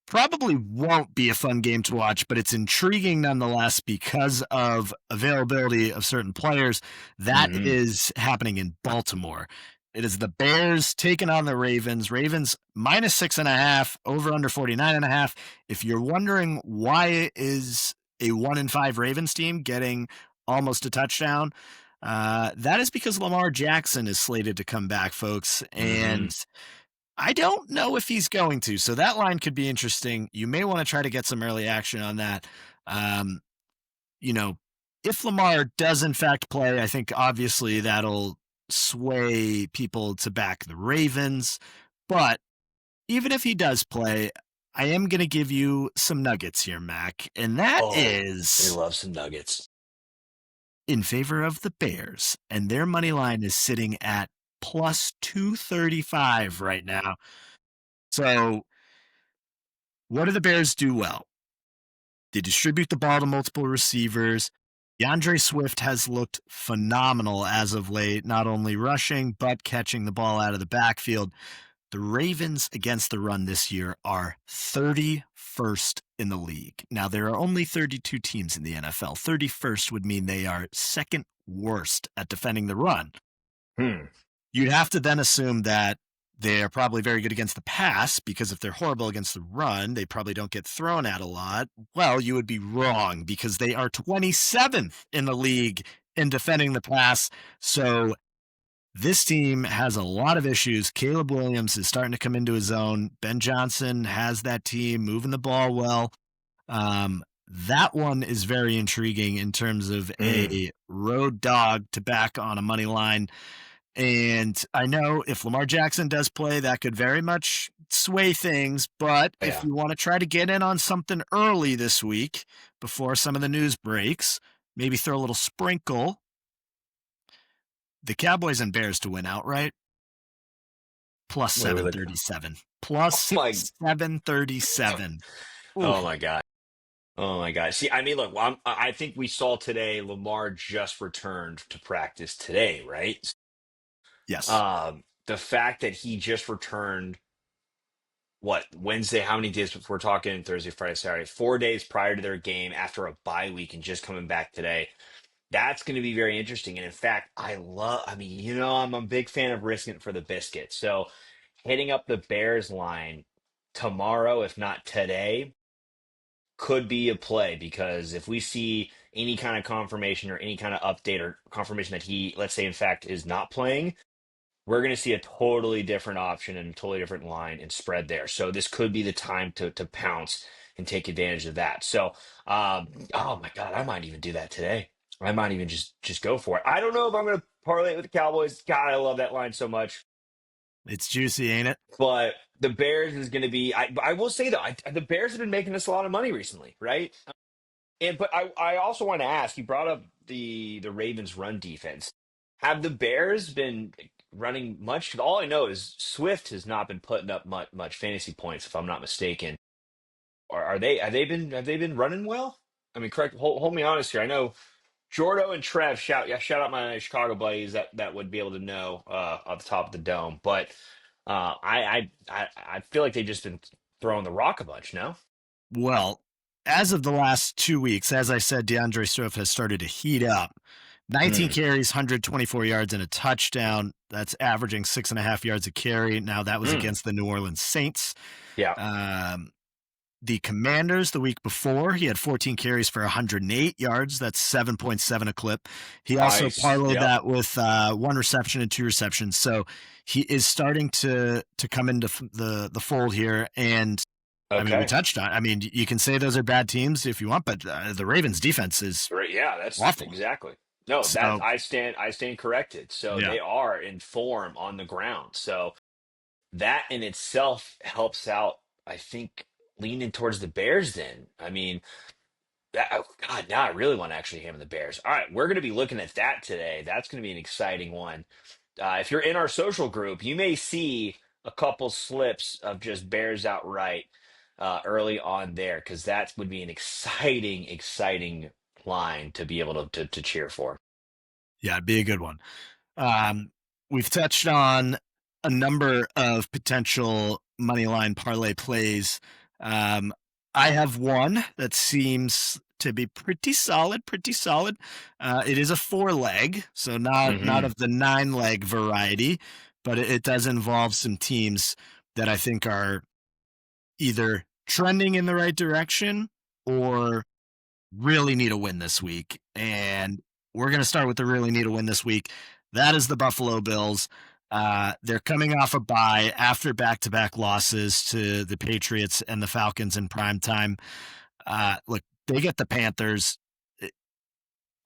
probably won't be a fun game to watch, but it's intriguing nonetheless because of availability of certain players. That Hmm. is happening in Baltimore. It is the Bears taking on the Ravens. Ravens -6.5, over under 49.5. If you're wondering why is a 1-5 Ravens team getting almost a touchdown, that is because Lamar Jackson is slated to come back, folks. Hmm. And I don't know if he's going to. So that line could be interesting. You may want to try to get some early action on that. Um, you know, if Lamar does in fact play, I think obviously that'll sway people to back the Ravens. But even if he does play, I am going to give you some nuggets here, Mac. And that Oh, we is love some nuggets. in favor of the Bears. And their money line is sitting at plus 235 right now. So what do the Bears do well? They distribute the ball to multiple receivers. DeAndre Swift has looked phenomenal as of late, not only rushing, but catching the ball out of the backfield. The Ravens against the run this year are 31st in the league. Now, there are only 32 teams in the NFL. 31st would mean they are second worst at defending the run. Hmm. You'd have to then assume that they're probably very good against the pass, because if they're horrible against the run, they probably don't get thrown at a lot. Well, you would be wrong, because they are 27th in the league in defending the pass. So this team has a lot of issues. Caleb Williams is starting to come into his own. Ben Johnson has that team moving the ball well. That one is very intriguing in terms of Mm. a road dog to back on a money line. And I know if Lamar Jackson does play, that could very much sway things. But if Yeah. you want to try to get in on something early this week before some of the news breaks, maybe throw a little sprinkle. The Cowboys and Bears to win outright, plus What are we looking? 737. Oh Plus my. 737. Oh Oof. my God. Oh my God. See, I mean, look, I think we saw today Lamar just returned to practice today, right? Yes. The fact that he just returned, what, Wednesday, how many days before we're talking Thursday, Friday, Saturday, 4 days prior to their game after a bye week and just coming back today. That's going to be very interesting. And in fact, I mean, I'm a big fan of risking it for the biscuit. So hitting up the Bears line tomorrow, if not today, could be a play because if we see any kind of confirmation or any kind of update or confirmation that he, let's say, in fact, is not playing, we're going to see a totally different option and a totally different line and spread there. So this could be the time to pounce and take advantage of that. So, oh my God, I might even do that today. I might even just go for it. I don't know if I'm going to parlay it with the Cowboys. God, I love that line so much. It's juicy, ain't it? But the Bears is going to be. I will say though, the Bears have been making us a lot of money recently, right? And but I also want to ask. You brought up the Ravens' run defense. Have the Bears been running much? 'Cause all I know is Swift has not been putting up much fantasy points, if I'm not mistaken. Or are they? Have they been running well? I mean, correct. Hold me honest here. I know Jordo and Trev shout out my Chicago buddies that would be able to know off the top of the dome. But I feel like they've just been throwing the rock a bunch. No. Well, as of the last 2 weeks, as I said, DeAndre Swift has started to heat up. 19 Mm, carries, 124 yards, and a touchdown. That's averaging 6.5 yards a carry. Now, that was mm, against the New Orleans Saints. yeah. Um, the Commanders the week before, he had 14 carries for 108 yards. That's 7.7 a clip. He also Nice. parlayed Yep. that with one reception and two receptions. So he is starting to come into the fold here. And I mean, we Okay. touched on. I mean, you can say those are bad teams if you want, but the Ravens' defense is Right. Yeah, that's awful. exactly. No, that So I stand corrected. So yeah, they are in form on the ground. So that in itself helps out, I think, leaning towards the Bears then. I mean, oh, God, now I really want to actually hammer the Bears. All right, we're going to be looking at that today. That's going to be an exciting one. If you're in our social group, you may see a couple slips of just Bears outright early on there, because that would be an exciting line to be able to cheer for. yeah, it'd be a good one. Um, we've touched on a number of potential money line parlay plays. Um, I have one that seems to be pretty solid, pretty solid. It is a 4-leg, so not Hmm. of the 9-leg variety, but it does involve some teams that I think are either trending in the right direction or really need a win this week. And we're going to start with the really need a win this week. That is the Buffalo Bills. They're coming off a bye after back-to-back losses to the Patriots and the Falcons in prime time. Look, they get the Panthers.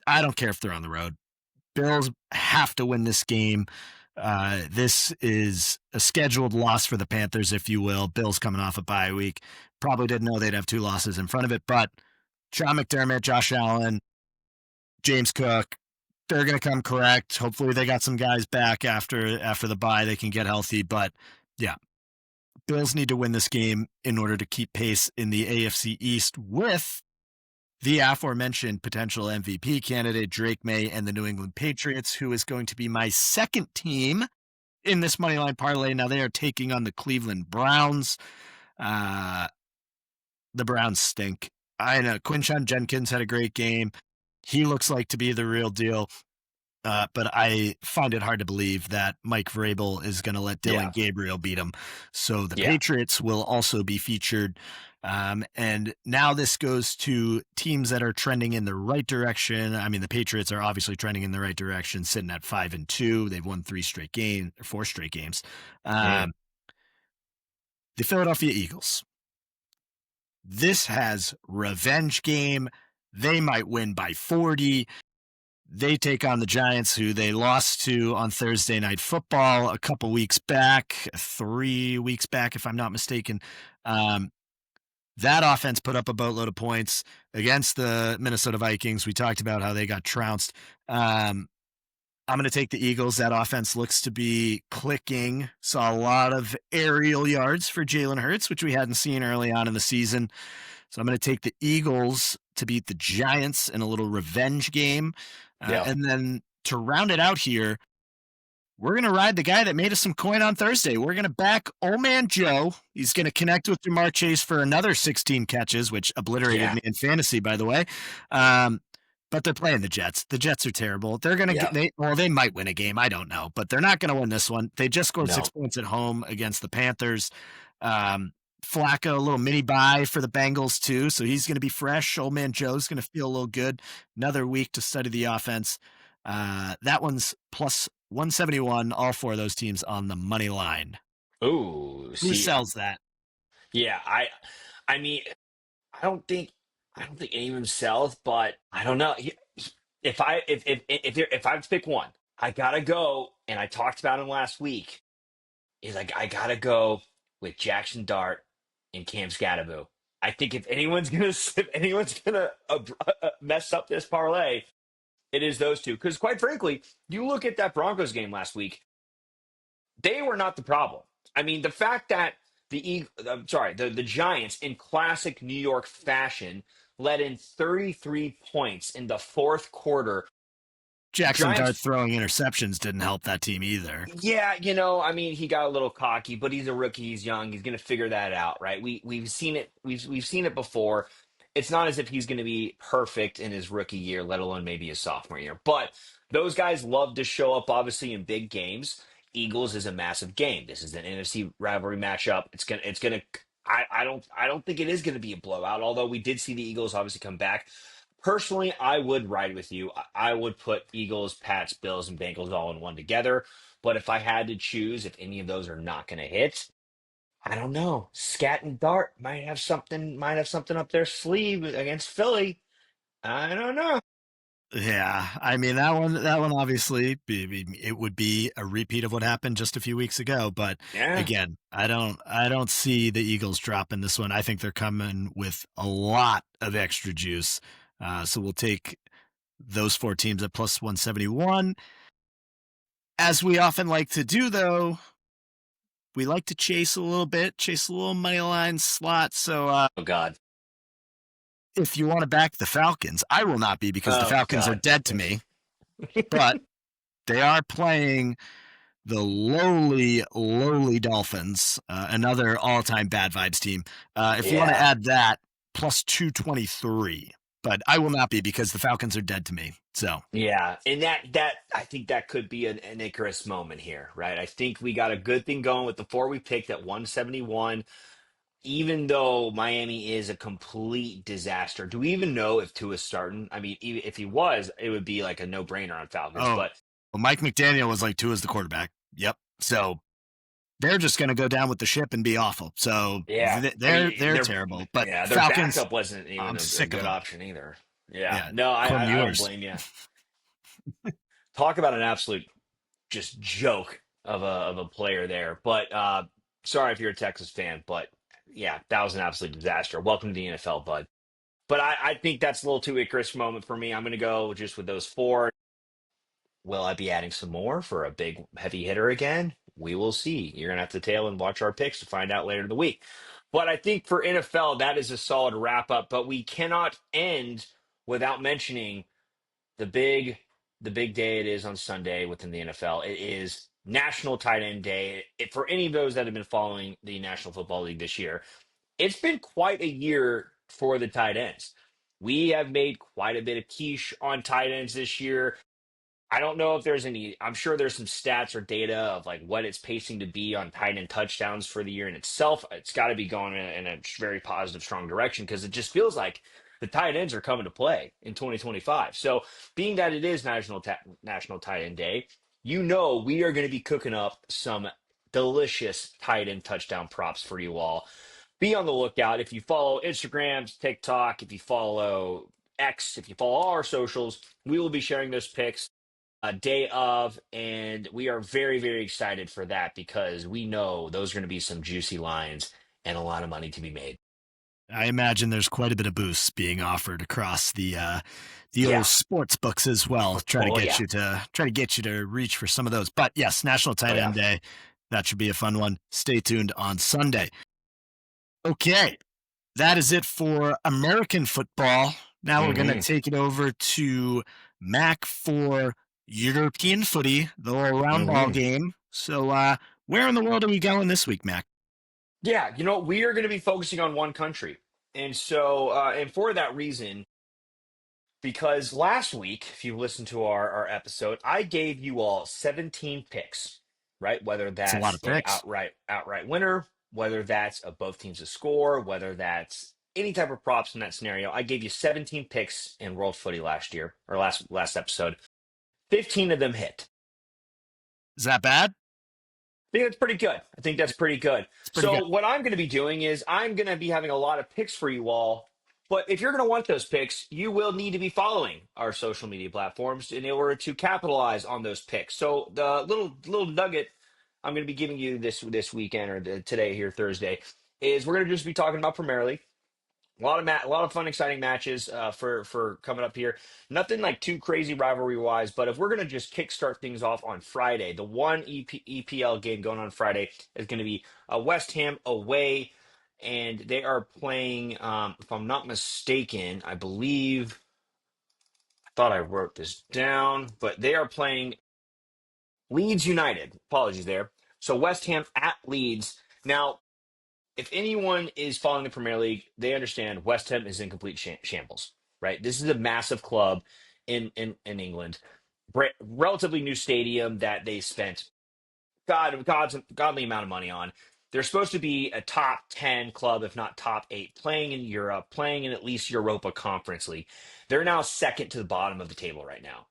I don't care if they're on the road. Bills have to win this game. This is a scheduled loss for the Panthers, if you will. Bills coming off a bye week. Probably didn't know they'd have 2 losses in front of it, but Sean McDermott, Josh Allen, James Cook, they're going to come correct. Hopefully they got some guys back after the bye. They can get healthy, but yeah, Bills need to win this game in order to keep pace in the AFC East with the aforementioned potential MVP candidate, Drake May, and the New England Patriots, who is going to be my second team in this Moneyline parlay. Now they are taking on the Cleveland Browns. The Browns stink. I know Quinshon Jenkins had a great game. He looks like to be the real deal. But I find it hard to believe that Mike Vrabel is going to let Dylan Yeah. Gabriel beat him. So the Yeah. Patriots will also be featured. And now this goes to teams that are trending in the right direction. I mean, the Patriots are obviously trending in the right direction, sitting at 5-2. They've won 4 straight games. Mm. The Philadelphia Eagles. This has revenge game. They might win by 40. They take on the Giants, who they lost to on Thursday Night Football a couple weeks back, 3 weeks back, if I'm not mistaken. That offense put up a boatload of points against the Minnesota Vikings. We talked about how they got trounced. I'm going to take the Eagles. That offense looks to be clicking. Saw a lot of aerial yards for Jalen Hurts, which we hadn't seen early on in the season. So I'm going to take the Eagles to beat the Giants in a little revenge game. Yeah. And then to round it out here, we're going to ride the guy that made us some coin on Thursday. We're going to back Old Man Joe. He's going to connect with Jamar Chase for another 16 catches, which obliterated Yeah. me in fantasy, by the way. But they're playing the Jets. The Jets are terrible. They're going to Yeah. they might win a game. I don't know, but they're not going to win this one. They just scored No. 6 points at home against the Panthers. Flacco, a little mini bye for the Bengals too, so he's going to be fresh. Old Man Joe's going to feel a little good. Another week to study the offense. That one's plus 171. All 4 of those teams on the money line. Ooh, Who see, sells that? yeah, I mean, I don't think, any of them sells, but I don't know. If I have to pick one, I gotta go, and I talked about him last week. Is like I gotta go with Jackson Dart and Cam Scatterbo. I think if anyone's gonna mess up this parlay, it is those two. Because quite frankly, you look at that Broncos game last week, they were not the problem. I mean, the fact that the Giants in classic New York fashion let in 33 points in the fourth quarter. Jackson Dart Giants. throwing interceptions didn't help that team either. Yeah, I mean, he got a little cocky, but he's a rookie. He's young. He's going to figure that out, right? We've seen it. We've seen it before. It's not as if he's going to be perfect in his rookie year, let alone maybe his sophomore year. But those guys love to show up, obviously, in big games. Eagles is a massive game. This is an NFC rivalry matchup. It's gonna. I don't think it is going to be a blowout. Although we did see the Eagles obviously come back. Personally, I would ride with you. I would put Eagles, Pats, Bills, and Bengals all in one together. But if I had to choose, if any of those are not going to hit, I don't know. Scat and Dart might have something. Might have something up their sleeve against Philly. I don't know. Yeah, I mean that one obviously it would be a repeat of what happened just a few weeks ago, but Yeah. again, I don't see the Eagles dropping this one. I think they're coming with a lot of extra juice. So we'll take those 4 teams at plus 171. As we often like to do though, we like to chase a little bit, chase a little money line slot. So Oh God. if you want to back the Falcons, I will not be because the Oh Falcons are God. dead to me, but they are playing the lowly Dolphins, another all-time bad vibes team. If you want to Yeah. add that, plus 223. But I will not be because the Falcons are dead to me. So, Yeah, and that I think that could be an Icarus moment here, right? I think we got a good thing going with the four we picked at 171. Even though Miami is a complete disaster, do we even know if Tua's starting? I mean, even if he was, it would be like a no-brainer on Falcons. oh, But well, Mike McDaniel was like two as the quarterback. Yep. So they're just going to go down with the ship and be awful. So yeah, I mean, they're terrible. But their Falcons, backup wasn't even I'm a sick of good them. option either. Yeah, Yeah, no, Quinn I don't Ewers. blame you. Talk about an absolute just joke of a player there. But sorry if you're a Texas fan, but yeah, that was an absolute disaster. Welcome to the NFL, bud. But I think that's a little too Icarus moment for me. I'm going to go just with those four. Will I be adding some more for a big heavy hitter again? We will see. You're going to have to tail and watch our picks to find out later in the week. But I think for NFL, that is a solid wrap up. But we cannot end without mentioning the big the big day it is on Sunday within the NFL. It is National Tight End Day. For any of those that have been following the National Football League this year, it's been quite a year for the tight ends. We have made quite a bit of quiche on tight ends this year. I don't know if there's any, I'm sure there's some stats or data of like what it's pacing to be on tight end touchdowns for the year in itself. It's got to be going in a very positive, strong direction because it just feels like the tight ends are coming to play in 2025. So, being that it is National Tight End Day, you know we are going to be cooking up some delicious tight end touchdown props for you all. Be on the lookout. If you follow Instagram, TikTok, if you follow X, if you follow all our socials, we will be sharing those picks day of, and we are very, very excited for that because we know those are going to be some juicy lines and a lot of money to be made. I imagine there's quite a bit of boosts being offered across the old Yeah. sports books as well. Oh yeah. Try to get you to reach for some of those. But yes, National Oh Tight yeah. End Day. That should be a fun one. Stay tuned on Sunday. Okay, that is it for American football. Now we're going to Hmm. take it over to Mac for European footy, the all round ball Hmm. game. So, where in the world are we going this week, Mac? Yeah. We are going to be focusing on one country, and so and for that reason, because last week, if you listened to our episode, I gave you all 17 picks, right? Whether It's a lot that's of a picks. outright winner, whether that's a both teams to score, whether that's any type of props in that scenario. I gave you 17 picks in World Footy last year or last episode. 15 of them hit. Is that bad? I think that's pretty good. I think that's pretty good. It's pretty good. So what I'm going to be doing is I'm going to be having a lot of picks for you all. But if you're going to want those picks, you will need to be following our social media platforms in order to capitalize on those picks. So the little nugget I'm going to be giving you this weekend or today here Thursday is we're going to just be talking about Premier League. A lot of fun, exciting matches for coming up here. Nothing like too crazy rivalry wise, but if we're gonna just kickstart things off on Friday, the one EPL game going on Friday is going to be West Ham away, and they are playing. If I'm not mistaken, I believe I thought I wrote this down, but they are playing Leeds United. Apologies there. So West Ham at Leeds now. If anyone is following the Premier League, they understand West Ham is in complete shambles, right? This is a massive club in England, relatively new stadium that they spent godly amount of money on. They're supposed to be a top 10 club, if not top eight, playing in Europe, playing in at least Europa Conference League. They're now second to the bottom of the table right now.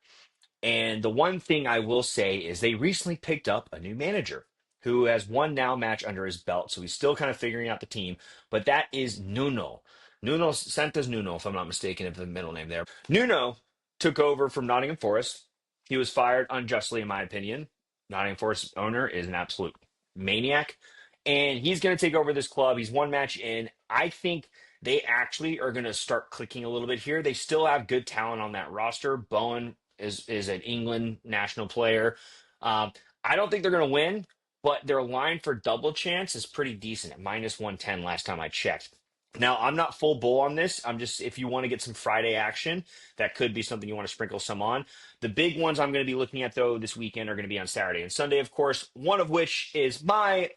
And the one thing I will say is they recently picked up a new manager who has one now match under his belt. So he's still kind of figuring out the team. But that is Nuno. Nuno Santos Nuno, if I'm not mistaken, if the middle name there. Nuno took over from Nottingham Forest. He was fired unjustly, in my opinion. Nottingham Forest owner is an absolute maniac. And he's going to take over this club. He's one match in. I think they actually are going to start clicking a little bit here. They still have good talent on that roster. Bowen is an England national player. I don't think they're going to win, but their line for double chance is pretty decent at minus 110 last time I checked. Now, I'm not full bull on this. I'm just, if you want to get some Friday action, that could be something you want to sprinkle some on. The big ones I'm going to be looking at, though, this weekend are going to be on Saturday and Sunday, of course, one of which is my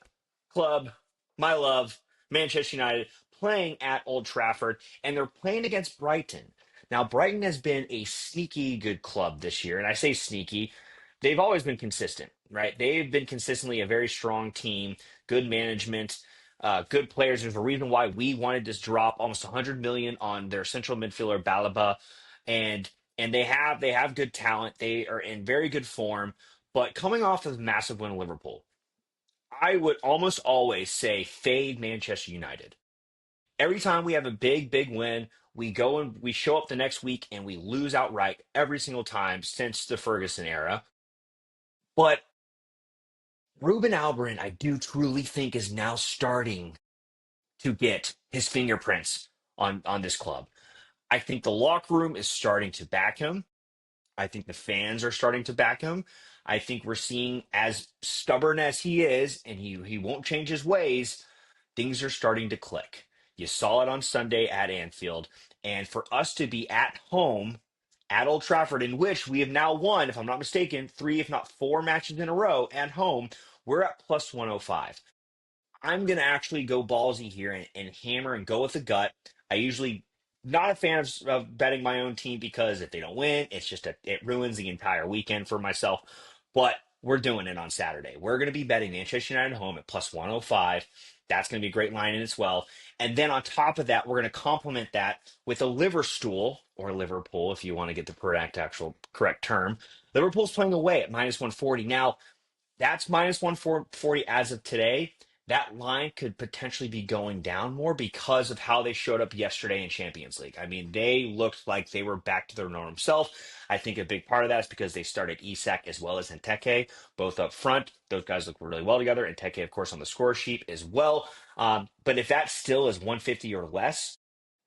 club, my love, Manchester United, playing at Old Trafford, and they're playing against Brighton. Now, Brighton has been a sneaky good club this year, and I say sneaky. They've always been consistent, right? They've been consistently a very strong team, good management, good players. There's a reason why we wanted to drop almost 100 million on their central midfielder Balaba, and they have good talent. They are in very good form, but coming off of a massive win in Liverpool, I would almost always say fade Manchester United. Every time we have a big win, we go and we show up the next week and we lose outright every single time since the Ferguson era. But Ruben Alvarez, I do truly think, is now starting to get his fingerprints on this club. I think the locker room is starting to back him. I think the fans are starting to back him. I think we're seeing, as stubborn as he is, and he won't change his ways, things are starting to click. You saw it on Sunday at Anfield, and for us to be at home at Old Trafford, in which we have now won, if I'm not mistaken, three, if not four matches in a row at home, we're at plus 105. I'm gonna actually go ballsy here and hammer and go with the gut. I usually not a fan of betting my own team because if they don't win, it ruins the entire weekend for myself. But we're doing it on Saturday. We're gonna be betting Manchester United at home at plus 105. That's gonna be a great line in as well. And then on top of that, we're gonna complement that with a liver stool or Liverpool, if you want to get the correct term. Liverpool's playing away at minus 140. Now, that's minus 140 as of today. That line could potentially be going down more because of how they showed up yesterday in Champions League. I mean, they looked like they were back to their normal self. I think a big part of that is because they started Isak as well as Nteke, both up front. Those guys look really well together. Nteke, of course, on the score sheet as well. But if that still is 150 or less,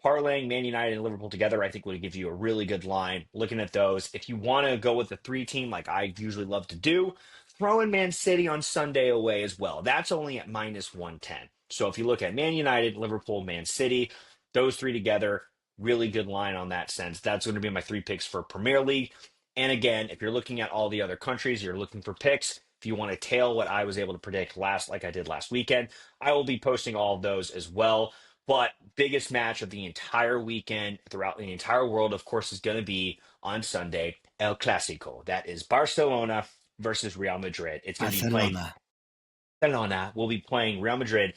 parlaying Man United and Liverpool together, I think would give you a really good line. Looking at those, if you want to go with the three team, like I usually love to do, throw in Man City on Sunday away as well. That's only at minus 110. So if you look at Man United, Liverpool, Man City, those three together, really good line on that sense. That's going to be my three picks for Premier League. And again, if you're looking at all the other countries, you're looking for picks. If you want to tail what I was able to predict like I did last weekend, I will be posting all of those as well. But biggest match of the entire weekend throughout the entire world, of course, is going to be on Sunday, El Clásico. That is Barcelona versus Real Madrid. It's going to be playing. Barcelona. Barcelona will be playing Real Madrid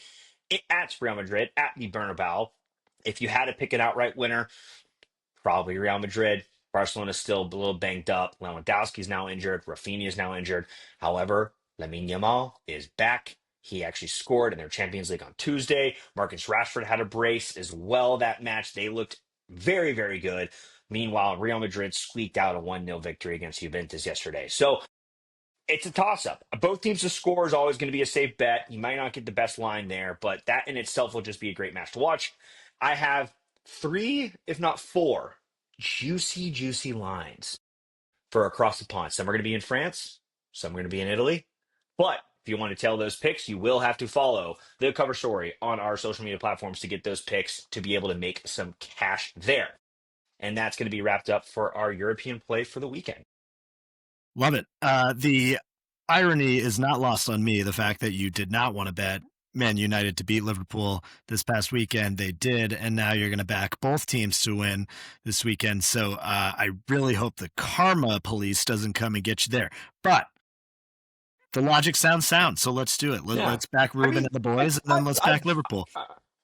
at Real Madrid at the Bernabeu. If you had to pick an outright winner, probably Real Madrid. Barcelona's still a little banged up. Lewandowski's now injured. Rafinha's now injured. However, Lamine Yamal is back. He actually scored in their Champions League on Tuesday. Marcus Rashford had a brace as well that match. They looked very good. Meanwhile, Real Madrid squeaked out a 1-0 victory against Juventus yesterday. So it's a toss up. Both teams to score is always going to be a safe bet. You might not get the best line there, but that in itself will just be a great match to watch. I have three, if not four, juicy lines for across the pond. Some are going to be in France, some are going to be in Italy. But if you want to tell those picks, you will have to follow the cover story on our social media platforms to get those picks to be able to make some cash there. And that's going to be wrapped up for our European play for the weekend. Love it. The irony is not lost on me, the fact that you did not want to bet Man United to beat Liverpool this past weekend. They did, and now you're going to back both teams to win this weekend. So I really hope the karma police doesn't come and get you there. But the logic sounds sound, so let's do it. Let's back Ruben and the boys, and then let's back Liverpool.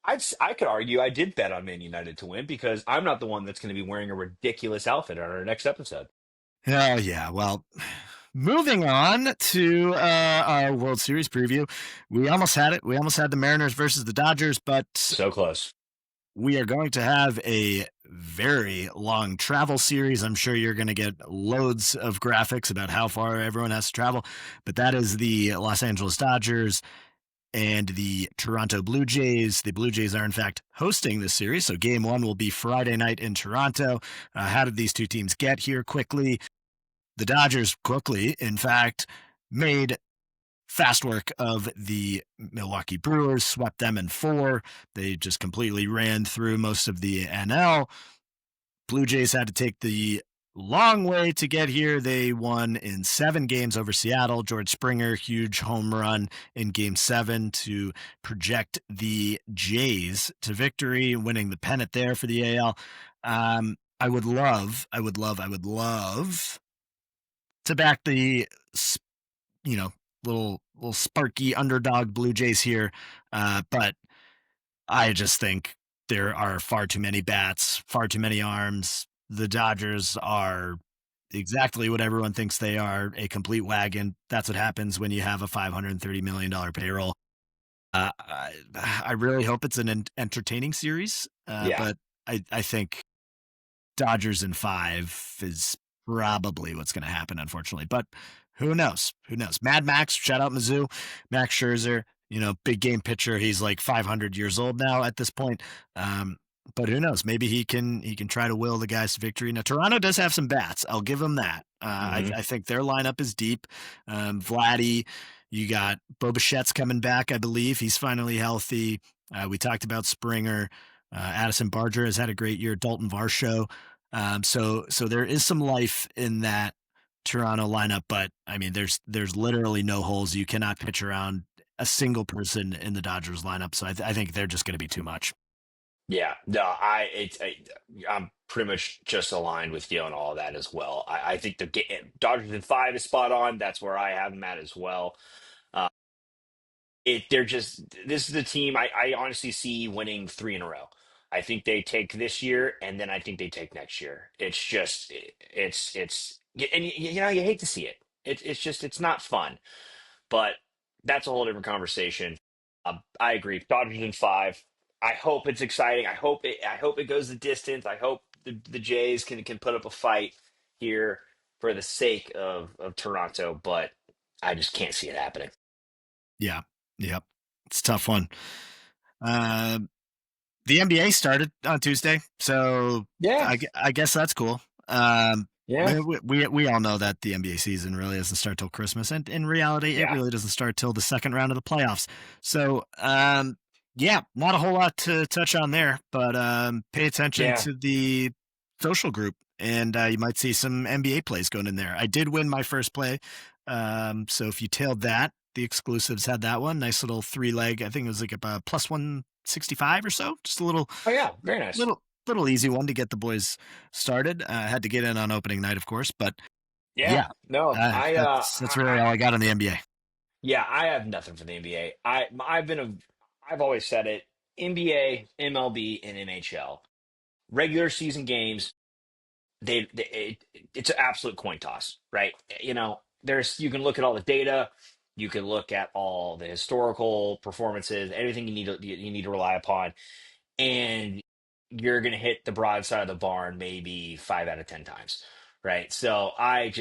I could argue I did bet on Man United to win because I'm not the one that's going to be wearing a ridiculous outfit on our next episode. Oh, yeah. Well, moving on to our World Series preview. We almost had it. We almost had the Mariners versus the Dodgers, but so close. We are going to have a very long travel series. I'm sure you're going to get loads of graphics about how far everyone has to travel, but that is the Los Angeles Dodgers and the Toronto Blue Jays. The Blue Jays are, in fact, hosting this series, so game one will be Friday night in Toronto. How did these two teams get here quickly? The Dodgers quickly, in fact, made fast work of the Milwaukee Brewers, swept them in 4. They just completely ran through most of the NL. Blue Jays had to take the long way to get here. They won in 7 games over Seattle. George Springer, huge home run in game 7 to project the Jays to victory, winning the pennant there for the AL. I would love to back the, you know, little sparky underdog Blue Jays here, but I just think there are far too many bats, far too many arms. The Dodgers are exactly what everyone thinks they are, a complete wagon. That's what happens when you have a $530 million payroll. I really hope it's an entertaining series, Yeah. but I think Dodgers in 5 is probably what's going to happen, unfortunately. But who knows? Who knows? Mad Max, shout out Mizzou, Max Scherzer, big game pitcher. He's like 500 years old now at this point. Um, but who knows? Maybe he can try to will the guys to victory. Now Toronto does have some bats. I'll give them that. I think their lineup is deep. Vladdy, you got Bobichette's coming back. I believe he's finally healthy. We talked about Springer. Addison Barger has had a great year. Dalton Varsho. So there is some life in that Toronto lineup, but I mean, there's literally no holes. You cannot pitch around a single person in the Dodgers lineup. So I think they're just going to be too much. Yeah, no, I'm pretty much just aligned with you on all of that as well. I think Dodgers in 5 is spot on. That's where I have them at as well. Uh, they're just this is the team I honestly see winning 3 in a row. I think they take this year, and then I think they take next year. It's just it's and you hate to see it. It's just it's not fun. But that's a whole different conversation. I agree. Dodgers in 5. I hope it's exciting. I hope it goes the distance. I hope the Jays can put up a fight here for the sake of Toronto, but I just can't see it happening. Yeah. Yep. It's a tough one. Uh, the NBA started on Tuesday, so Yeah, I guess that's cool. Um, yeah, we all know that the NBA season really doesn't start till Christmas, and in reality, it yeah, really doesn't start till the second round of the playoffs. So, yeah, not a whole lot to touch on there, but pay attention yeah. to the social group, and you might see some NBA plays going in there. I did win my first play, so if you tailed that, the exclusives had that one nice little 3-leg. I think it was like a plus 165 or so, just a little Oh yeah, very nice. little easy one to get the boys started. Had to get in on opening night, of course, but Yeah, yeah, no, that's really all I got on the NBA. yeah, I have nothing for the NBA. I've always said it. NBA, MLB, and NHL regular season games it's an absolute coin toss, right? You can look at all the data, you can look at all the historical performances, everything you need to rely upon, and you're going to hit the broadside of the barn maybe 5 out of 10 times, right? So I'm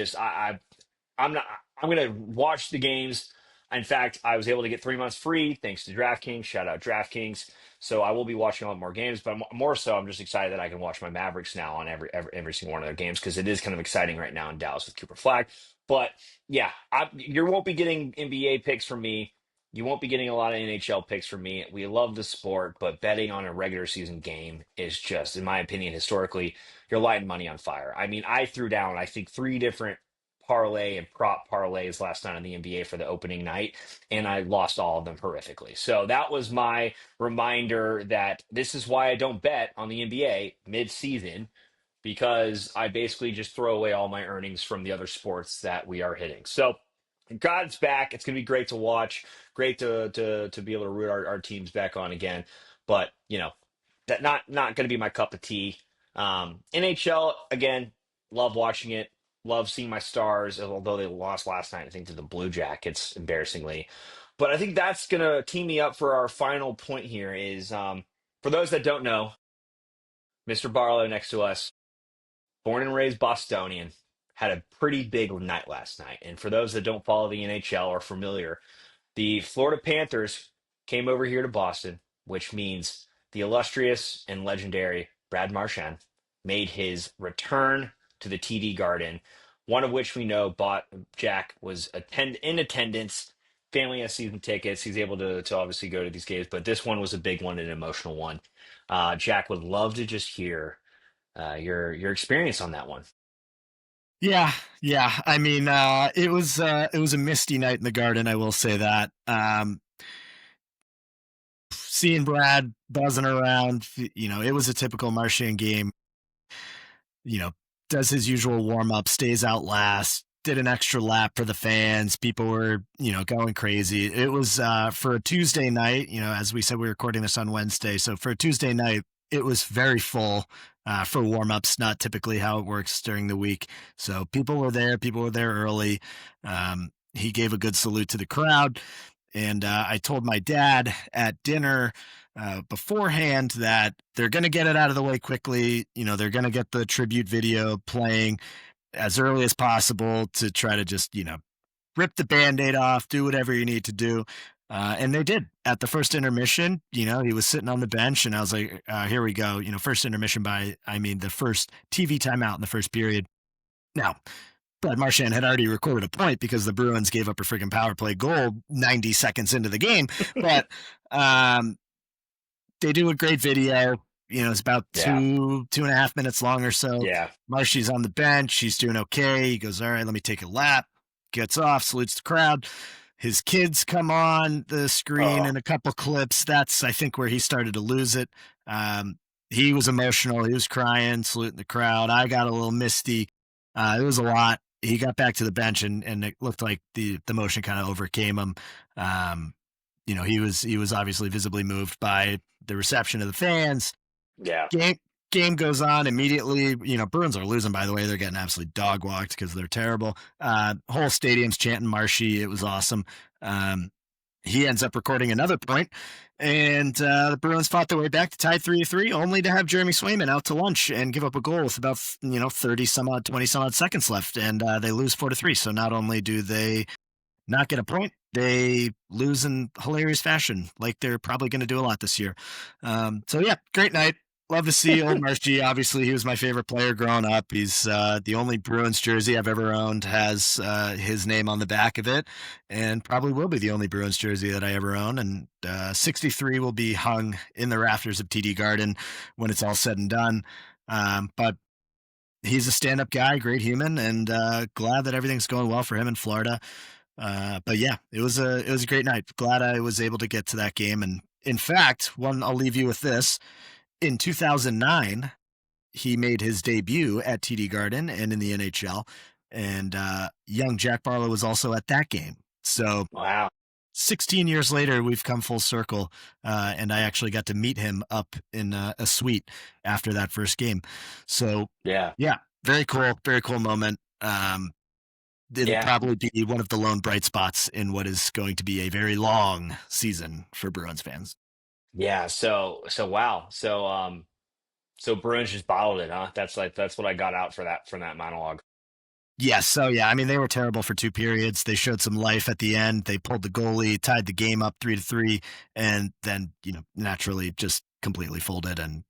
not. I'm gonna watch the games. In fact, I was able to get 3 months free thanks to DraftKings. Shout out DraftKings. So I will be watching a lot more games, but more so, I'm just excited that I can watch my Mavericks now on every single one of their games because it is kind of exciting right now in Dallas with Cooper Flag. But yeah, you won't be getting NBA picks from me. You won't be getting a lot of NHL picks from me. We love the sport, but betting on a regular season game is just, in my opinion, historically, you're lighting money on fire. I mean, I threw down, I think, 3 different parlay and prop parlays last night on the NBA for the opening night, and I lost all of them horrifically. So that was my reminder that this is why I don't bet on the NBA mid-season because I basically just throw away all my earnings from the other sports that we are hitting. So God's back. It's going to be great to watch. Great to be able to root our teams back on again. But that not going to be my cup of tea. NHL again, love watching it. Love seeing my stars, although they lost last night, I think, to the Blue Jackets, embarrassingly. But I think that's going to tee me up for our final point here is for those that don't know, Mr. Barlow next to us, born and raised Bostonian, had a pretty big night last night. And for those that don't follow the NHL or familiar, the Florida Panthers came over here to Boston, which means the illustrious and legendary Brad Marchand made his return to the TD Garden, one of which we know Jack was in attendance. family has season tickets. He's able to obviously go to these games, but this one was a big one, an emotional one. Jack would love to just hear your experience on that one. Yeah, yeah. I mean, it was a misty night in the Garden. I will say that. Seeing Brad buzzing around, it was a typical Marchand game. you know, does his usual warm up, stays out last, did an extra lap for the fans. People were, going crazy. It was for a Tuesday night, as we said, we're recording this on Wednesday. So for a Tuesday night, it was very full for warm ups, not typically how it works during the week. So people were there, early. He gave a good salute to the crowd. And I told my dad at dinner beforehand that they're going to get it out of the way quickly. They're going to get the tribute video playing as early as possible to try to just, rip the Band-Aid off, do whatever you need to do. And they did at the first intermission. He was sitting on the bench and I was like, here we go. First intermission I mean, the first TV timeout in the first period. Now, Brad Marchand had already recorded a point because the Bruins gave up a freaking power play goal 90 seconds into the game. But they do a great video. It's about Yeah, 2.5 minutes long or so. yeah. Marshy's on the bench. He's doing okay. He goes, all right, let me take a lap. Gets off, salutes the crowd. His kids come on the screen Oh, in a couple clips. That's, I think, where he started to lose it. He was emotional. He was crying, saluting the crowd. I got a little misty. It was a lot. He got back to the bench and it looked like the emotion kind of overcame him. He was obviously visibly moved by the reception of the fans. yeah. Game goes on immediately. Bruins are losing, by the way. They're getting absolutely dog walked because they're terrible. Whole stadium's chanting Marshy. It was awesome. He ends up recording another point, and the Bruins fought their way back to tie 3-3, only to have Jeremy Swayman out to lunch and give up a goal with about 30 some odd, 20 some odd seconds left, and they lose 4-3. So not only do they not get a point, they lose in hilarious fashion, like they're probably going to do a lot this year. So yeah, great night. Love to see old Marshy. Obviously, he was my favorite player growing up. He's the only Bruins jersey I've ever owned has his name on the back of it, and probably will be the only Bruins jersey that I ever own. And 63 will be hung in the rafters of TD Garden when it's all said and done. But he's a stand-up guy, great human, and glad that everything's going well for him in Florida. But yeah, it was a great night. Glad I was able to get to that game. And in fact, I'll leave you with this. In 2009, he made his debut at TD Garden and in the NHL, and young Jack Barlow was also at that game. So Wow. 16 years later, we've come full circle, and I actually got to meet him up in a suite after that first game. So Yeah. yeah, very cool moment. It'll Yeah. probably be one of the lone bright spots in what is going to be a very long season for Bruins fans. Yeah. So wow. So Bruins just bottled it, huh? That's what I got out for that from that monologue. Yes. So yeah, I mean, they were terrible for two periods. They showed some life at the end. They pulled the goalie, tied the game up 3-3, and then, naturally just completely folded. And,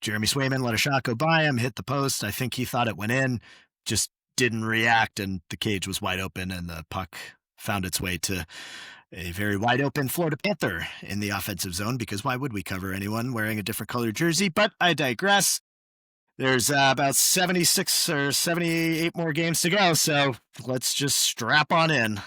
Jeremy Swayman let a shot go by him, hit the post. I think he thought it went in, just didn't react, and the cage was wide open, and the puck found its way to a very wide open Florida Panther in the offensive zone, because why would we cover anyone wearing a different colored jersey? But I digress. There's about 76 or 78 more games to go, so let's just strap on in.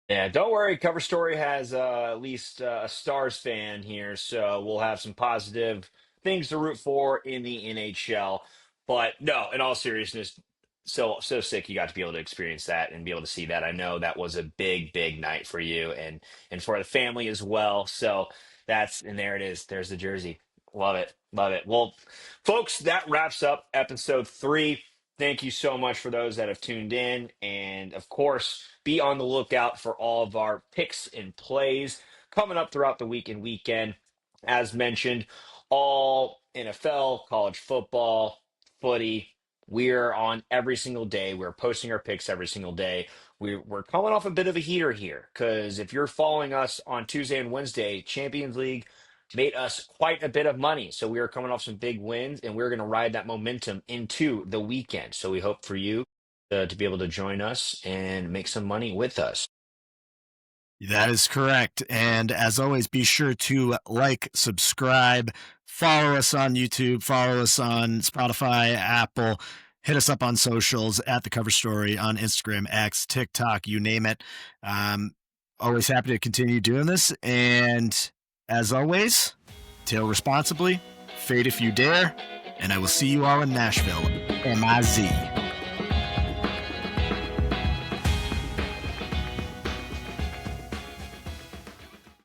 Yeah, don't worry. Cover Story has at least a Stars fan here, so we'll have some positive things to root for in the NHL. But no, in all seriousness, so sick you got to be able to experience that and be able to see that. I know that was a big night for you and for the family as well. So that's and there it is. There's the jersey. Love it, love it. Well, folks, that wraps up episode 3. Thank you so much for those that have tuned in. And of course, be on the lookout for all of our picks and plays coming up throughout the week and weekend. As mentioned, all NFL, college football, footy. We're on every single day. We're posting our picks every single day. We're coming off a bit of a heater here because if you're following us on Tuesday and Wednesday, Champions League made us quite a bit of money. So we are coming off some big wins, and we're going to ride that momentum into the weekend. So we hope for you to be able to join us and make some money with us. That is correct. And as always, be sure to like, subscribe, follow us on YouTube, follow us on Spotify, Apple, hit us up on socials at The Cover Story on Instagram, X, TikTok, you name it. Always happy to continue doing this. And as always, tail responsibly, fade if you dare, and I will see you all in Nashville. MIZ.